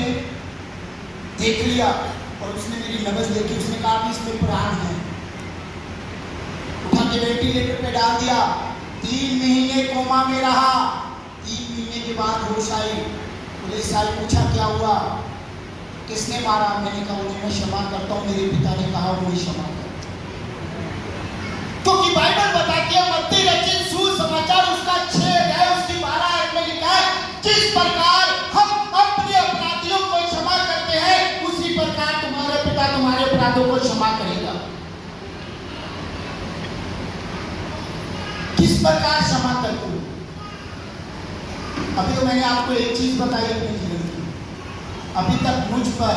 देख लिया और उसने मेरी नब्ज देखी, उसने कहा कि इसमें प्राण है। उठा के वेंटिलेटर पे डाल दिया, 3 महीने कोमा में रहा। 3 महीने के बाद होश आई, पुलिस आई, पूछा क्या हुआ, किसने मारा? मैंने कहा उन्हें मैं क्षमा करता हूँ। मेरे पिता ने कहा वो क्षमा कर, क्योंकि बाइबल बताती है, मत्ती रचित सुसमाचार उसका 6 है, उसकी 12 आयत में लिखा है किस प्रकार हम अपने अपराधियों को क्षमा करते हैं, उसी प्रकार तुम्हारे पिता तुम्हारे अपराधों को क्षमा करेगा। किस प्रकार क्षमा करते हो? अभी तो मैंने आपको एक चीज बताई अपने जीवन की। अभी तक मुझ पर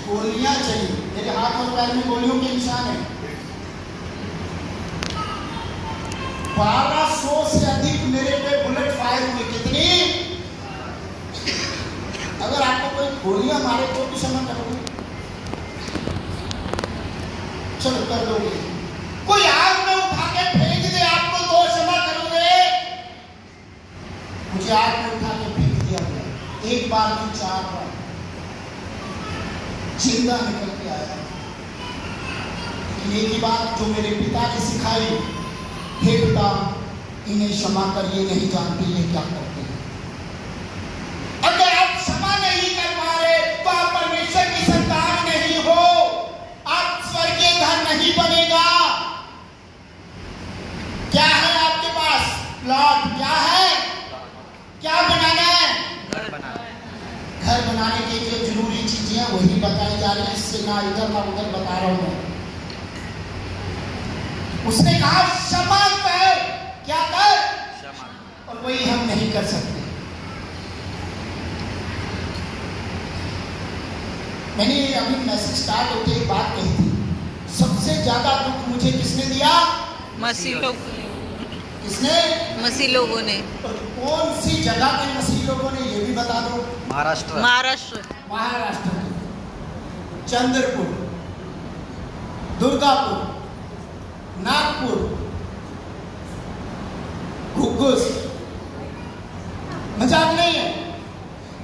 गोलियां चली, मेरे हाथ और पैर में गोलियों के निशान है। 1200 से अधिक मेरे पे बुलेट बोलिए हमारे को भी क्षमा करोगे? चलो कर दोगे। कोई आग में उठा के फेंक दे आपको तो क्षमा करोगे? मुझे आग में उठा के फेंक दिया गया, एक बार नहीं 4 बार, जिंदा निकल के आया। एक ही बात जो मेरे पिता ने सिखाई, हे पिता इन्हें क्षमा कर, ये नहीं जानते ये क्या करते हैं। अगर आप क्षमा नहीं कर पा रहे तो आप परमेश्वर की संतान नहीं हो, आप स्वर्गीय घर नहीं बनेगा। क्या है आपके पास? प्लॉट। क्या है? क्या बनाना है? घर बनाना। घर बनाने की जो जरूरी चीजें हैं वही बताई जा रही है, इससे ना इधर ना उधर बता रहा हूं मैं। उसने कहा क्षमा कर। क्या कर? क्षमा। और वही हम नहीं कर सकते। मैंने अभी मैसेज स्टार्ट होते एक बात कही थी, सबसे ज्यादा दुख मुझे किसने दिया? मसीह लोग, किसने? मसीह लोगों ने। और कौन सी जगह के मसीह लोगों ने, ये भी बता दो। महाराष्ट्र। महाराष्ट्र। महाराष्ट्र के चंद्रपुर, दुर्गापुर, नागपुर, घुघुस। मजाक नहीं है।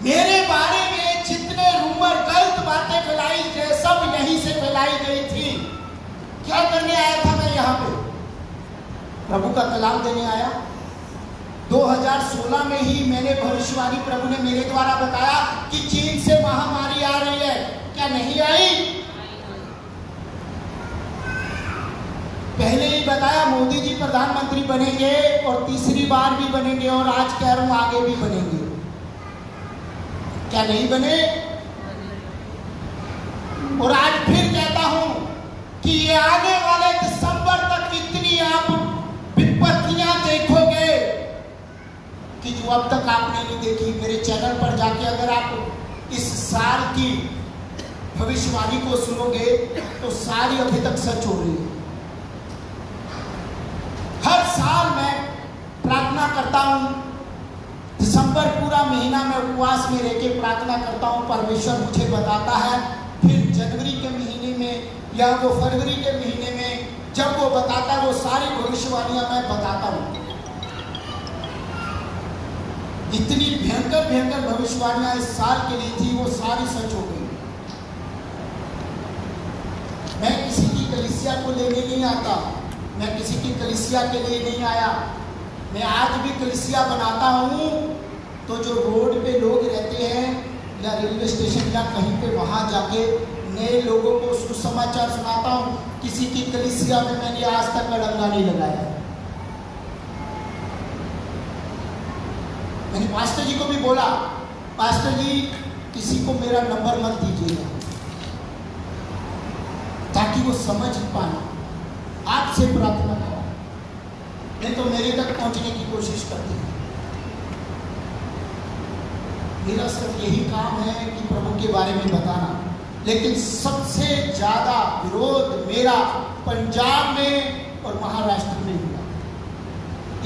मेरे बारे में जितने रूमर गलत बातें फैलाई गए सब यहीं से फैलाई गई थी। क्या करने आया था मैं यहाँ पे? प्रभु का कलाम देने आया। 2016 में ही मैंने भविष्यवाणी प्रभु ने मेरे द्वारा बताया कि चीन से महामारी आ रही है। क्या नहीं आई? पहले ही बताया मोदी जी प्रधानमंत्री बनेंगे और तीसरी बार भी बनेंगे, और आज कह रहा हूं आगे भी बनेंगे। क्या नहीं बने? और आज फिर कहता हूं कि ये आने वाले दिसंबर तक इतनी आप विपत्तियां देखोगे कि जो अब तक आपने नहीं देखी। मेरे चैनल पर जाके अगर आप इस साल की भविष्यवाणी को सुनोगे तो सारी अभी तक सच हो रही है। हर साल मैं प्रार्थना करता हूं, दिसंबर पूरा महीना में उपवास में रह के प्रार्थना करता हूं, परमेश्वर मुझे बताता है। फिर जनवरी के महीने में या वो फरवरी के महीने में जब वो बताता है वो सारी भविष्यवाणियां मैं बताता हूं। इतनी भयंकर भयंकर भविष्यवाणियां इस साल के लिए थी, वो सारी सच हो गई। मैं किसी की कलीसिया को लेने नहीं आता, मैं किसी की कलीसिया के लिए नहीं आया। मैं आज भी कलीसिया बनाता हूँ तो जो रोड पे लोग रहते हैं या रेलवे स्टेशन या कहीं पे वहाँ जाके नए लोगों को सुसमाचार सुनाता हूँ। किसी की कलीसिया में मैंने आज तक अड़ंगा नहीं लगाया। मैंने पास्टर जी को भी बोला, पास्टर जी किसी को मेरा नंबर मत दीजिएगा, ताकि वो समझ पाए। आपसे प्रार्थना करो, नहीं तो मेरे तक पहुंचने की कोशिश करते हैं। मेरा सिर्फ यही काम है कि प्रभु के बारे में बताना। लेकिन सबसे ज्यादा विरोध मेरा पंजाब में और महाराष्ट्र में हुआ।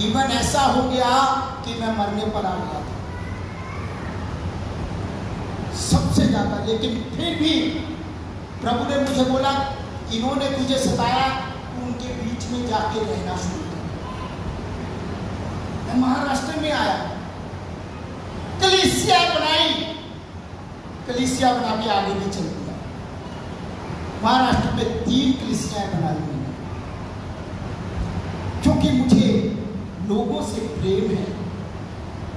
इवन ऐसा हो गया कि मैं मरने पर आ गया था, सबसे ज्यादा। लेकिन फिर भी प्रभु ने मुझे बोला, इन्होंने तुझे सताया, उनके बीच में जाके रहना शुरू कर। मैं महाराष्ट्र में आया, कलीसिया बनाई, कलीसिया बना के आगे भी चल दिया। महाराष्ट्र में 3 कलीसियाएं बना ली, क्योंकि मुझे लोगों से प्रेम है,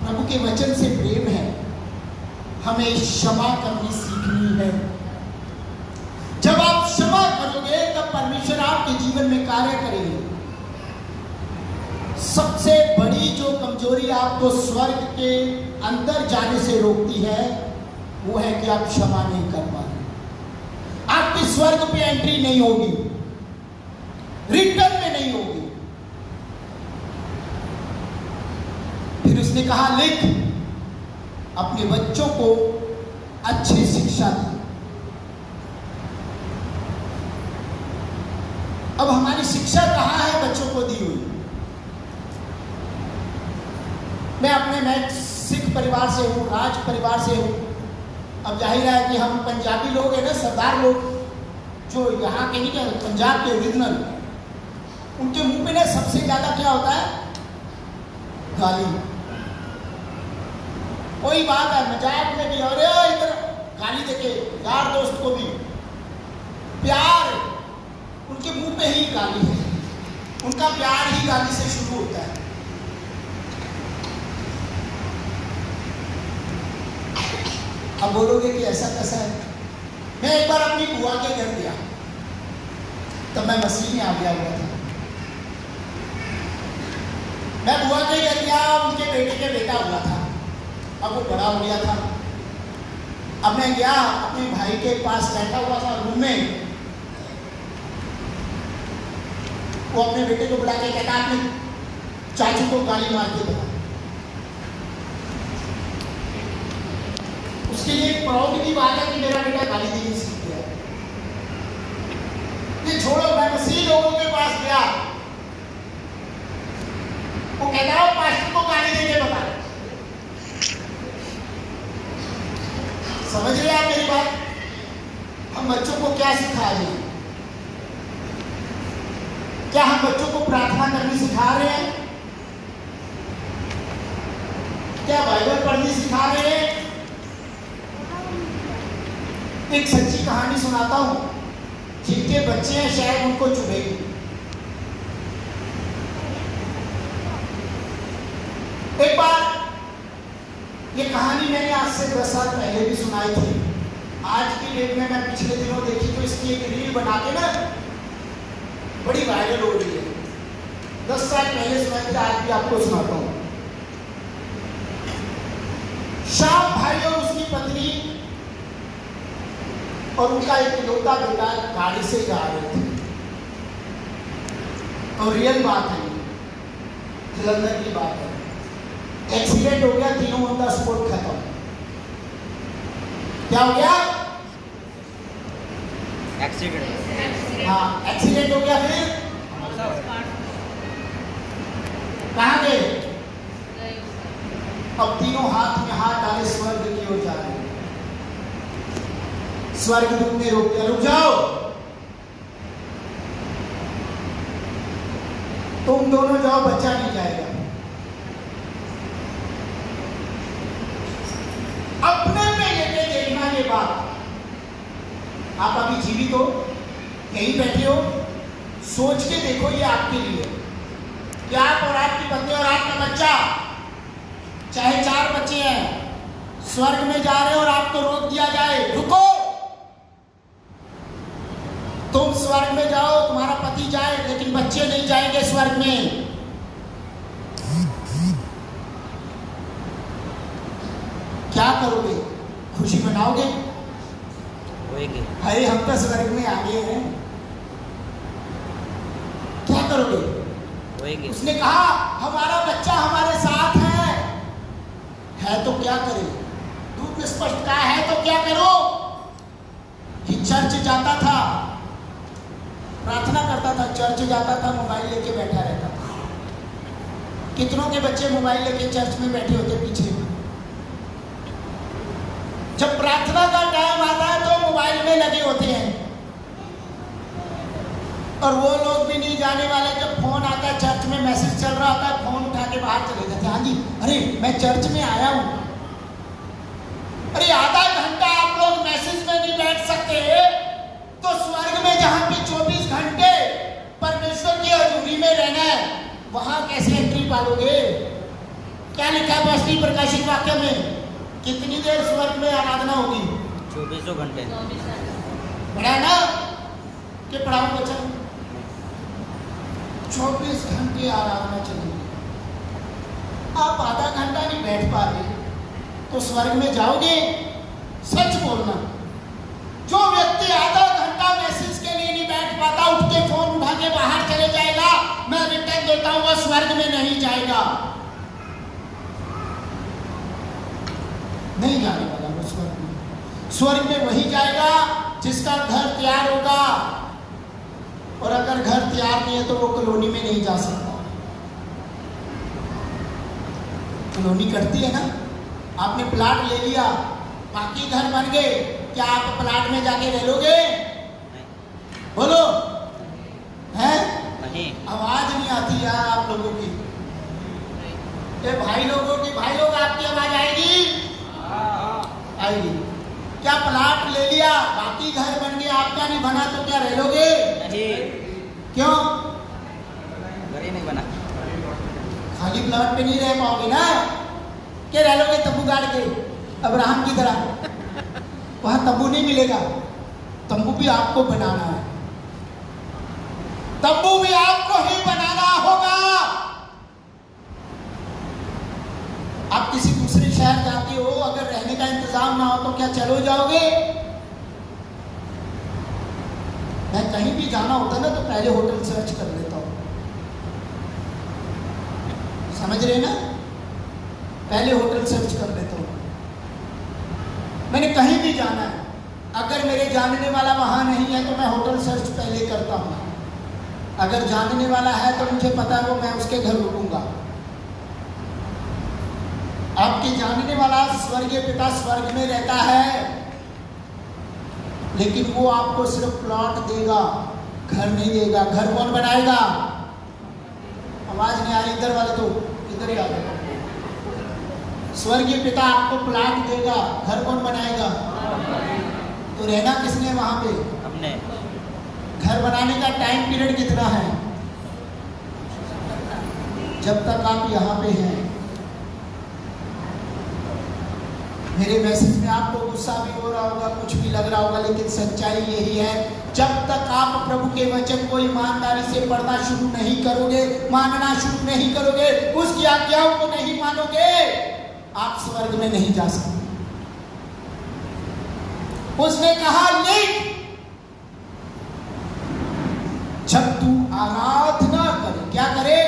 प्रभु के वचन से प्रेम है। हमें क्षमा करनी सीखनी है। जब आप क्षमा करोगे तब परमेश्वर आपके जीवन में कार्य करेंगे। सबसे बड़ी जो कमजोरी आपको स्वर्ग के अंदर जाने से रोकती है वो है कि आप क्षमा नहीं कर पा रहे। आपकी स्वर्ग पे एंट्री नहीं होगी, रिटर्न में नहीं होगी। फिर उसने कहा, लिख, अपने बच्चों को अच्छी शिक्षा दी। अब हमारी शिक्षा कहाँ है बच्चों को दी हुई? मैं अपने मैं सिख परिवार से हूँ, राज परिवार से हूँ। अब जाहिर है कि हम पंजाबी लोग हैं ना, सरदार लोग जो यहाँ के नहीं क्या पंजाब के ओरिजिनल, उनके मुंह पे ना सबसे ज्यादा क्या होता है? गाली। कोई बात है मजाक में भी, अरे इधर गाली देके यार दोस्त को भी प्यार, उनके मुंह पे ही गाली है, उनका प्यार ही गाली से शुरू होता है। अब बोलोगे कि ऐसा कैसा है? मैं एक बार अपनी बुआ के घर गया, तब मैं मसीह में आ गया हुआ था। मैं बुआ के घर गया, उनके बेटे के बेटा हुआ था, अब वो बड़ा हो गया था। अब मैं गया, अपने भाई के पास बैठा हुआ था रूम में, वो अपने बेटे को बुला के कहता अपने चाचू को गाली मार के दो। उसके लिए एक प्राउड की बात है कि मेरा बेटा गाली देनी सीख गया। ये छोड़ो, मैं मसीह लोगों के पास गया, वो कहता है पास्टर को गाली देके बता। समझ रहे आप मेरी बात? हम बच्चों को क्या सिखा रहे हैं? क्या हम बच्चों को प्रार्थना करनी सिखा रहे हैं? क्या बाइबल पढ़नी सिखा रहे हैं? एक सच्ची कहानी सुनाता हूं, जिनके बच्चे हैं शायद उनको चुभेगी। एक बार ये कहानी मैंने आज से 10 साल पहले भी सुनाई थी। आज की डेट में मैं पिछले दिनों देखी तो इसकी एक रील बना के ना बड़ी वायरल हो रही है। 10 साल पहले सुनाई थी, आज भी आपको सुनाता हूं। श्याम भाई और उसकी पत्नी और उनका एक इकलौता बेटा गाड़ी से जा रहे थे, और रियल बात है, जलंधर की बात है। एक्सीडेंट हो गया, तीनों ऑन द स्पॉट खत्म। क्या हो गया? एक्सीडेंट। हाँ, एक्सीडेंट हो गया। फिर कहाँ गए? अब तीनों हाथ में हाथ डाले स्वर्ग की ओर जा रहे हैं। स्वर्गदूत ने रोक दिया, रुक जाओ, तुम दोनों जाओ, बच्चा नहीं जाएगा। अपने पे लेके देखना ये बात। आप अभी जीवित हो, यहीं बैठे हो, सोच के देखो ये आपके लिए कि आप और आपकी पत्नी और आपका बच्चा, चाहे 4 बच्चे हैं, स्वर्ग में जा रहे हो और आपको रोक दिया जाए, रुको, तुम स्वर्ग में जाओ, तुम्हारा पति जाए, लेकिन बच्चे नहीं जाएंगे स्वर्ग में। क्या करोगे? खुशी मनाओगे? अरे हम तो स्वर्ग में आ गए हैं, क्या करोगे? उसने कहा हमारा बच्चा हमारे साथ है तो क्या करे? दूत ने स्पष्ट कहा है तो क्या करो? कि चर्च जाता था, प्रार्थना करता था, चर्च जाता था, मोबाइल लेके बैठा रहता था। कितनों के बच्चे मोबाइल लेके चर्च में बैठे होते पीछे? जब प्रार्थना का टाइम आता है तो मोबाइल में लगे होते हैं, और वो लोग भी नहीं जाने वाले। जब फोन आता है, चर्च में मैसेज चल रहा होता है, फोन उठा के बाहर चले जाते हैं। हाँ जी, अरे मैं चर्च में आया हूं। अरे आधा घंटा आप लोग मैसेज में नहीं बैठ सकते, तो स्वर्ग में जहां पे 24 घंटे परमेश्वर की हजूरी में रहना है, वहां कैसे एंट्री पालोगे? क्या लिखा है पास्टर प्रकाशित वाक्य में? कितनी देर स्वर्ग में आराधना होगी? 24 घंटे। पढ़ा ना कि पढ़ाओ बच्चा? 24 घंटे आराधना चलेगी। आप आधा घंटा नहीं बैठ पा रहे तो स्वर्ग में जाओगे? सच बोलना, जो व्यक्ति आधा घंटा मैसेज के लिए नहीं बैठ पाता, उठ के फोन उठा के बाहर चले जाएगा, मैं रिटर्न देता हूं, वो स्वर्ग में नहीं जाएगा, नहीं जाने वाला वो स्वर्ग में। स्वर्ग में वही जाएगा जिसका घर तैयार होगा, और अगर घर तैयार नहीं है तो वो कॉलोनी में नहीं जा सकता। कॉलोनी कटती है ना, आपने प्लाट ले लिया, बाकी घर बन गए, क्या आप प्लाट में जाके रह लोगे? बोलो, हैं? नहीं। आवाज नहीं आती यार आप लोगों की। ये भाई लोगों की, भाई लोग आपकी आवाज आएगी? आएगी। क्या प्लाट ले लिया, बाकी घर बन गया, आपका नहीं बना तो क्या रह लोगे? नहीं। क्यों? घर ही नहीं बना। खाली प्लाट पे नहीं रह पाओगे ना, क्या रह लोगे तंबू गाड़ के अब्राहम की तरह? वहां तंबू नहीं मिलेगा, तंबू भी आपको बनाना है, तंबू भी आपको ही बनाना होगा। आप किसी दूसरे शहर जाते हो, अगर रहने का इंतजाम ना हो तो क्या चलो जाओगे? मैं कहीं भी जाना होता ना तो पहले होटल सर्च कर लेता हूं, समझ रहे ना? पहले होटल सर्च कर लेता हूं। मैंने कहीं भी जाना है, अगर मेरे जानने वाला वहां नहीं है तो मैं होटल सर्च पहले करता हूं। अगर जानने वाला है तो मुझे पता है वो मैं उसके घर रुकूंगा। आपके जानने वाला स्वर्गीय पिता स्वर्ग में रहता है, लेकिन वो आपको सिर्फ प्लॉट देगा, घर नहीं देगा। घर कौन बनाएगा? आवाज नहीं आ रही इधर वाले, तो इधर ही आ जाओ। स्वर्गीय पिता आपको प्लॉट देगा, घर कौन बनाएगा? तो रहना किसने वहां पे? हमने। घर बनाने का टाइम पीरियड कितना है? जब तक आप यहाँ पे हैं। मेरे मैसेज में आपको गुस्सा भी हो रहा होगा, कुछ भी लग रहा होगा, लेकिन सच्चाई यही है, जब तक आप प्रभु के वचन को ईमानदारी से पढ़ना शुरू नहीं करोगे, मानना शुरू नहीं करोगे, उसकी आज्ञाओं को नहीं मानोगे, आप स्वर्ग में नहीं जा सकते। उसने कहा लिख, जब तू आराधना करे, क्या करे?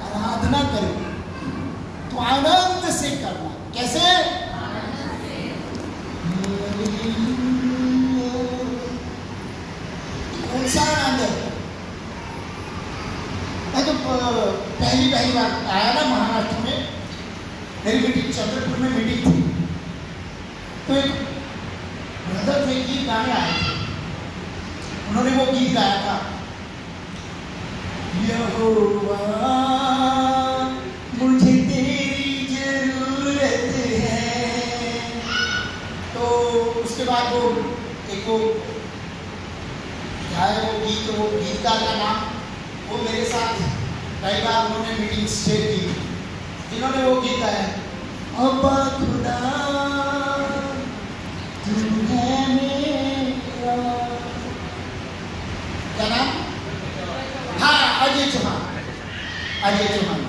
आराधना करे तो आनंद से करना। कैसे? कौन सा आनंद है? मैं तो पहली बार आया ना महाराष्ट्र में, मेरी मीटिंग चंद्रपुर में मीटिंग थी, तो एक ब्रदर थे, गीत गाने आए थे, उन्होंने वो गीत गाया था, यहोवा मुझे तेरी जरूरत है। तो उसके बाद वो एक वो क्या है वो गीत, वो गीतकार का नाम, वो मेरे साथ कई बार उन्होंने मीटिंग शेयर की, जिन्होंने वो गीत गाया, अब्बा खुदा तू है मेरा, क्या नाम? हाँ, अजय चौहान। अजय चौहान,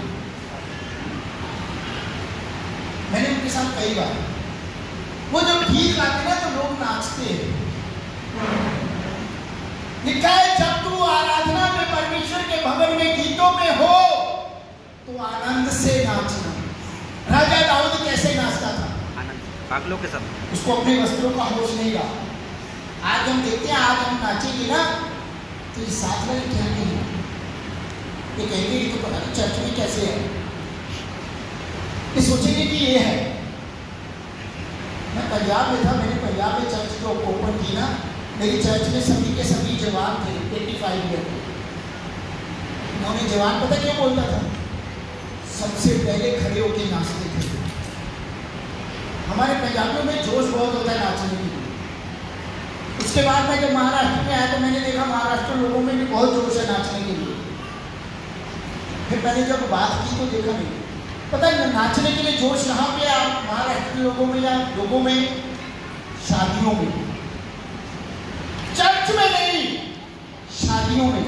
मैंने उनके साथ कई बार, वो जब गीत गाते ना तो लोग नाचते हैं। लिखा है जब तू आराधना में परमेश्वर के भवन में गीतों में हो तो आनंद से नाचना। राजा दाऊद कैसे नाचता था? आनंद, पागलों के सब। उसको अपने वस्त्रों का होश नहीं रहा। आज हम देखते हैं, आज हम नाचेंगे ना तो ये साथ वाले क्या कहेंगे? ये कहेंगे ये तो पता नहीं चर्च में कैसे है, ये सोचेंगे कि ये है। मैं पंजाब में था, मैंने पंजाब में चर्च जो ओपन की ना, मेरी चर्च में सभी के सभी जवान थे, 85 ईयर के। उन्होंने जवान पता क्या बोलता था? सबसे पहले खड़े होके नाचते थे। हमारे पंजाबियों में जोश बहुत होता है नाचने के लिए। उसके बाद मैं जब महाराष्ट्र में आया तो मैंने देखा महाराष्ट्र लोगों में भी बहुत जोश है नाचने के लिए। फिर मैंने जब बात की तो देखा नहीं, पता है नाचने के लिए जोश कहाँ पे है महाराष्ट्र के लोगों में, या लोगों में, शादियों में, चर्च में नहीं, शादियों में।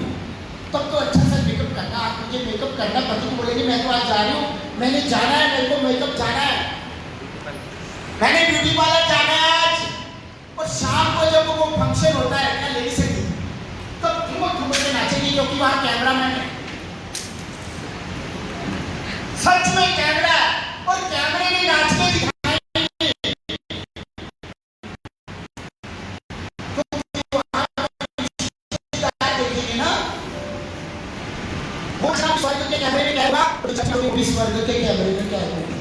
तब तो अच्छा सा मेकअप करना, आज मुझे मेकअप करना, पति को बोलेंगे मैं तो आज जा रही हूँ, मैंने जाना है, मेरे को मेकअप जाना है, मैंने ब्यूटी पार्लर जाना है आज। और शाम को जब वो फंक्शन होता है ना लेडीज से, तब ठुमक ठुमक के नाचेगी क्योंकि वहां कैमरामैन है। सच में कैमरा है और कैमरे ने नाच के दिखाएंगे। देखेंगे ना वो स्वर्ग के कैमरे में क्या होगा, तो स्वर्ग के कैमरे में क्या होगा।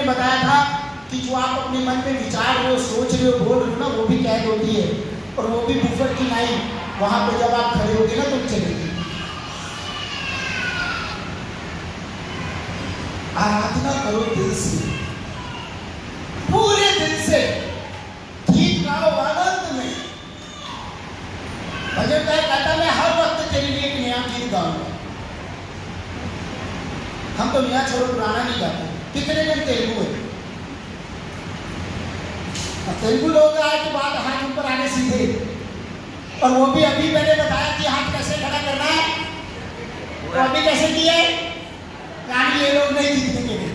बताया था कि जो आप अपने मन में विचार रहे हो, सोच रहे हो, बोल रहे हो ना, वो भी कैद होती है, और वो भी बुफर की नाई वहां पे जब आप खड़े होगे ना तो चलेगी। आराधना करो दिल से, पूरे दिल से, गीत गाओ आनंद में। भजनकार कहता मैं हर वक्त तेरे लिए एक नया गीत गाऊंगा। हम तो नया छोड़ो पुराना नहीं गाते। कितने जन तेलुगु है? तेलुगु लोग आए के बाद हाथ ऊपर आने सीधे, और वो भी अभी मैंने बताया कि हाथ कैसे खड़ा करना है, तो अभी कैसे किए, यानी ये लोग नहीं जीतने के लिए।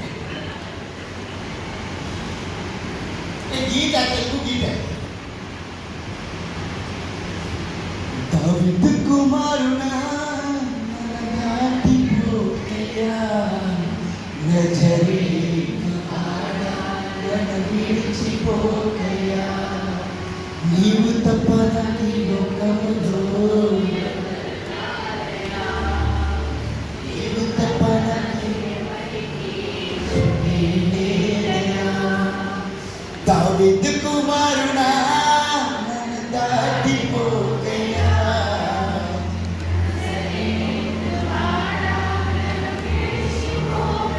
एक गीत है, तेलुगु गीत है, दाविद कुमारुना नगाटी पोकया नजरी आड़ा नविचिपोकया नीवु तपनाकी लोकमुलो नीवु तपनाकी दाविद कुमारुना नगाटी पोकया।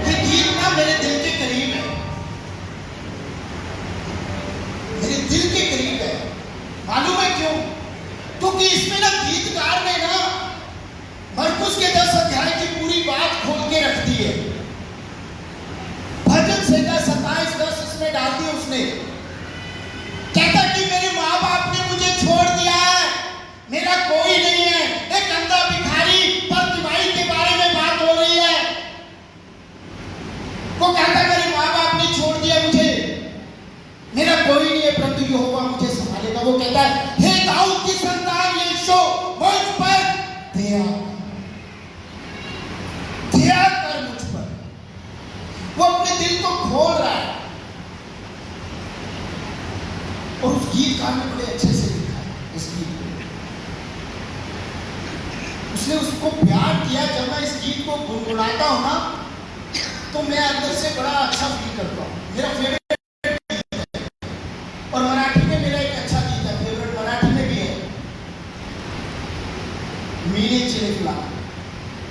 ये गीत ना मेरे दिल के करीब है, मेरे दिल के करीब है। मालूम है क्यों? क्योंकि इसमें ना गीतकार ने ना मरकुस के 10 अध्याय की पूरी बात खोल के रख दी है। भजन संहिता 27:10 इसमें डाल दी उसने। कहता कि मेरे माँ बाप ने मुझे छोड़ दिया है, मेरा कोई नहीं है, एक अंधा भिखारी पर दिवाई के बारे में बात हो रही है। वो कहता मेरे माँ बाप ने छोड़ दिया मुझे, मेरा कोई नहीं है, परंतु यहोवा मुझे संभालेगा। वो कहता है हे दाऊद की संतान यीशु मुझ पर दया कर मुझ पर। वो अपने दिल को खोल रहा है, और उस गीतकार ने बड़े अच्छे से लिखा है इस गीत को। उसने उसको प्यार किया। जब मैं इस गीत को गुनगुनाता हूं ना तो मैं अंदर से बड़ा अच्छा फील करता हूँ। मेरा फेवरेट गीत है, और मराठी में मेरा एक अच्छा गीत है, फेवरेट मराठी में भी है, मीने चिलेफला।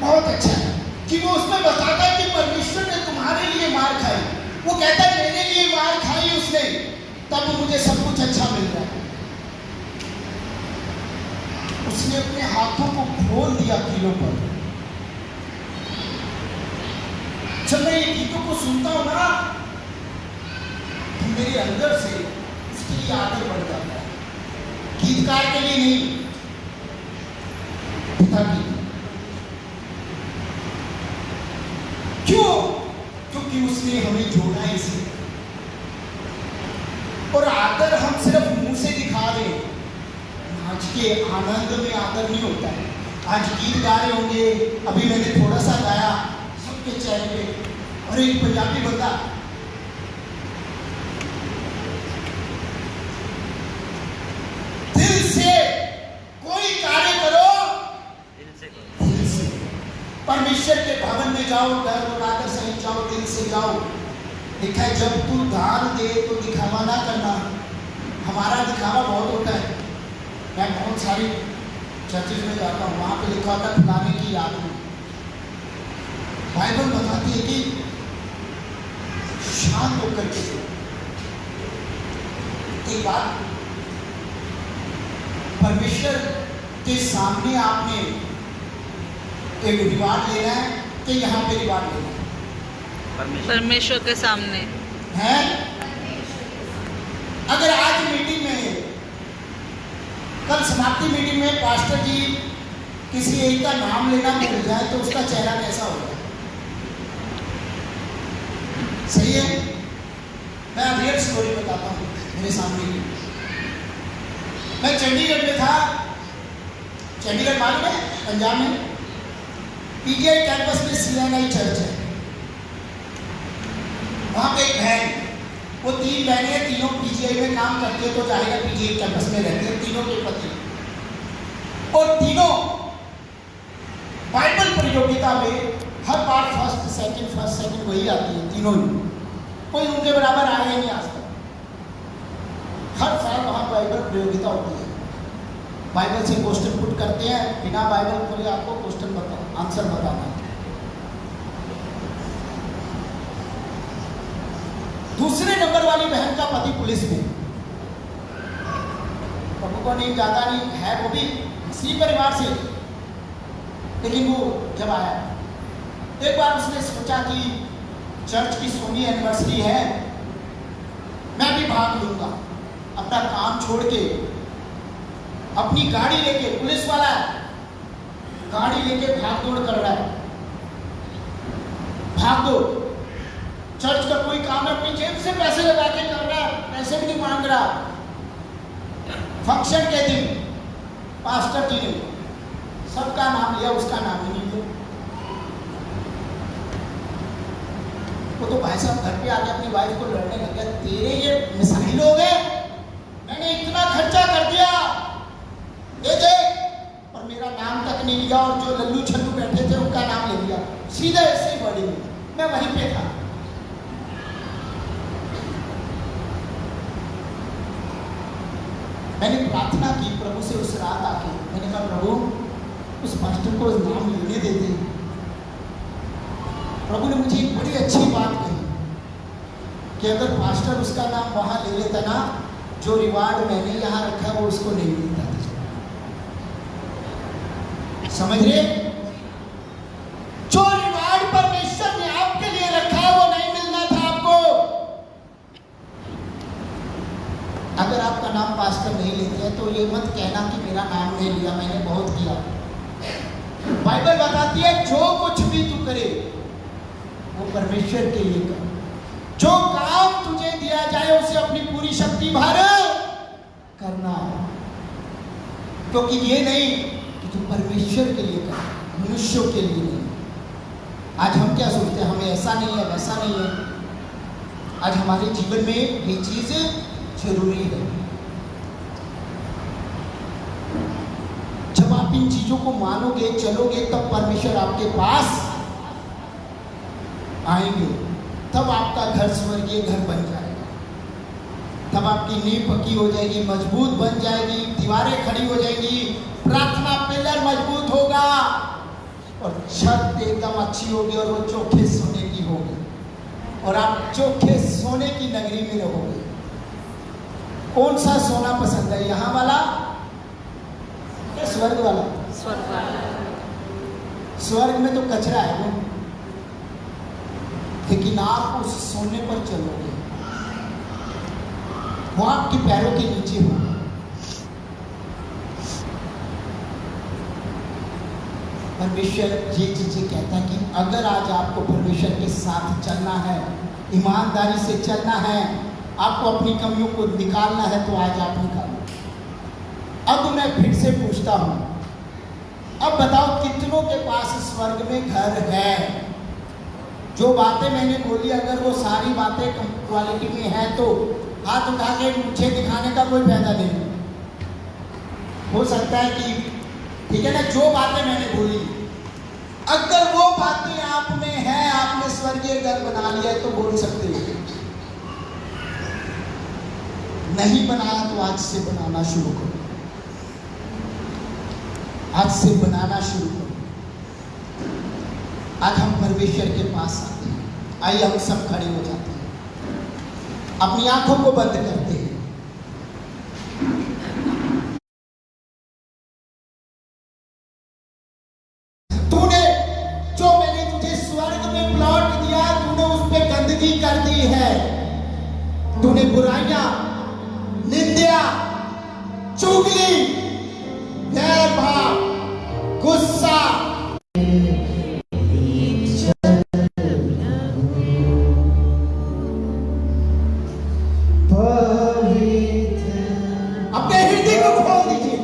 बहुत अच्छा है कि वो उसमें बताता है कि परमेश्वर ने तुम्हारे लिए मार खाई। वो कहता है मेरे लिए मार खाई उसने, तब मुझे सब कुछ अच्छा मिल रहा है। उसने अपने हाथों को खोल दिया कीलों पर। जब मैं ये गीतों को सुनता हूं ना तो मेरे अंदर से उसके लिए आगे बढ़ जाता है। गीतकार के लिए नहीं, पिता के लिए। क्यों? क्योंकि उसने हमें जोड़ा है इसलिए। और आदर हम सिर्फ मुंह से दिखा रहे हैं, आज के आनंद में आदर नहीं होता है। आज गीत गा रहे होंगे, अभी मैंने थोड़ा सा गाया, सबके चेहरे पे, और एक पंजाबी बंदा दिल से कोई कार्य करो, दिल से परमेश्वर के भवन में जाओ, डर और आदर सहित जाओ, दिल से जाओ। लिखा है जब तू दान दे तो दिखावा ना करना। हमारा दिखावा बहुत होता है। मैं बहुत सारी चर्चेज में जाता हूँ, वहां पे लिखा होता है फलाने की याद में। बाइबल बताती है कि शांत होकर के एक बात, परमेश्वर के सामने आपने एक रिवार्ड लेना है कि यहाँ पे रिवार्ड लेना है? परमेश्वर के सामने है। अगर आज मीटिंग में, कल समाप्ति मीटिंग में पास्टर जी किसी एक का नाम लेना भूल जाए तो उसका चेहरा कैसा होगा? सही है। मैं रियल स्टोरी बताता हूँ मेरे सामने की। मैं चंडीगढ़ में था। चंडीगढ़ मालूम है, पंजाब में पीजीआई कैंपस में CNI चर्च है। वहाँ पे एक बहन, वो 3 बहनें हैं, तीनों पीजीआई में काम करती है, तो जाहिर है पीजीआई कैंपस में रहती है, तीनों के पति, और तीनों बाइबल प्रतियोगिता में हर बार फर्स्ट सेकंड वही आती है, तीनों ही। कोई उनके बराबर आया ही नहीं आज तक। हर साल वहां बाइबल प्रतियोगिता होती है, बाइबल से क्वेश्चन पुट करते हैं, बिना बाइबल खोले आपको क्वेश्चन आंसर बताना है। दूसरे नंबर वाली बहन का पति पुलिस में, प्रभु को नहीं ज्यादा नहीं है, वो भी इसी परिवार से, लेकिन वो जब आया एक बार उसने सोचा कि चर्च की 100वीं एनिवर्सरी है, मैं भी भाग लूंगा। अपना काम छोड़ के अपनी गाड़ी लेके, पुलिस वाला है, गाड़ी लेके भाग दौड़ कर रहा है, भाग दौड़। चर्च का कोई काम है, अपनी जेब से पैसे लगा के कर रहा है, पैसे भी नहीं मांग रहा। फंक्शन के दिन पास्टर जी ने सबका नाम लिया, उसका नाम ही नहीं लिया। वो तो भाई साहब घर पे आके अपनी वाइफ को लड़ने लग गया, तेरे ये मिसाइल हो गए, मैंने इतना खर्चा कर दिया, ये देख, और मेरा नाम तक नहीं लिया, और जो लल्लू छल्लू बैठे थे उनका नाम ले लिया, सीधे ऐसे ही बड़ी मैं वहीं पे था। मैंने प्रार्थना की प्रभु से उस रात आके, मैंने कहा प्रभु उस पास्टर को नाम लेने देते। प्रभु ने मुझे एक बड़ी अच्छी बात कही कि अगर पास्टर उसका नाम वहां ले लेता ना, जो रिवार्ड मैंने यहां रखा वो उसको नहीं मिलता था। समझ रहे? जो रिवार्ड परमेश्वर ने आपके लिए रखा है वो नहीं मिलना था आपको। अगर आपका नाम पास्टर नहीं लेते हैं तो ये मत कहना कि मेरा नाम नहीं लिया, मैंने बहुत किया। बाइबल बताती है जो कुछ भी तू करे वो परमेश्वर के लिए कर। जो काम तुझे दिया जाए उसे अपनी पूरी शक्ति भर करना है, क्योंकि ये नहीं कि तू परमेश्वर के लिए कर, मनुष्यों के लिए नहीं। आज हम क्या सोचते हैं, हमें ऐसा नहीं है वैसा नहीं है। आज हमारे जीवन में ये चीज जरूरी है। जब आप इन चीजों को मानोगे, चलोगे, तब परमेश्वर आपके पास आएंगे, तब आपका घर स्वर्गीय घर बन जाएगा, तब आपकी नींव पक्की हो जाएगी, मजबूत बन जाएगी, दीवारें खड़ी हो जाएगी, प्रार्थना पिलर मजबूत होगा, और छत एकदम अच्छी होगी, और वो चोखे सोने की होगी, और आप चोखे सोने की नगरी में रहोगे। कौन सा सोना पसंद है, यहाँ वाला या स्वर्ग वाला? स्वर्ग वाला। स्वर्ग में तो कचरा है वो, लेकिन आप उस सोने पर चलोगे, वो आपके पैरों के नीचे होगा। परमेश्वर ये चीजें कहता है कि अगर आज आपको परमेश्वर के साथ चलना है, ईमानदारी से चलना है, आपको अपनी कमियों को निकालना है, तो आज आप निकालो। अब मैं फिर से पूछता हूं, अब बताओ कितनों के पास स्वर्ग में घर है? जो बातें मैंने बोली, अगर वो सारी बातें कम क्वालिटी में है तो हाथ उठा के मुझे दिखाने का कोई फायदा नहीं। हो सकता है कि ठीक है ना, जो बातें मैंने बोली, अगर वो बातें आप में है, आपने स्वर्गीय घर बना लिया है, तो बोल सकते हो। नहीं बनाया तो आज से बनाना शुरू करो, आज से बनाना शुरू करो। आज हम परमेश्वर के पास आते हैं। आइए हम सब खड़े हो जाते हैं, अपनी आंखों को बंद करते हैं। तूने जो मैंने तुझे स्वर्ग में प्लॉट दिया, तूने उस पे गंदगी कर दी है। तूने बुराइयां, निंदा, चुगली, भेदभाव, गुस्सा, अपने हृदय को खोल दीजिए।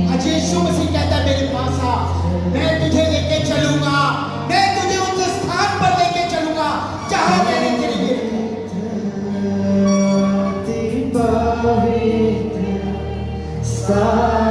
आज यीशु मसीह कहता है मेरे पास आ, मैं तुझे लेके चलूंगा, मैं तुझे उस स्थान पर लेके चलूंगा जहां मैंने तेरे लिए Star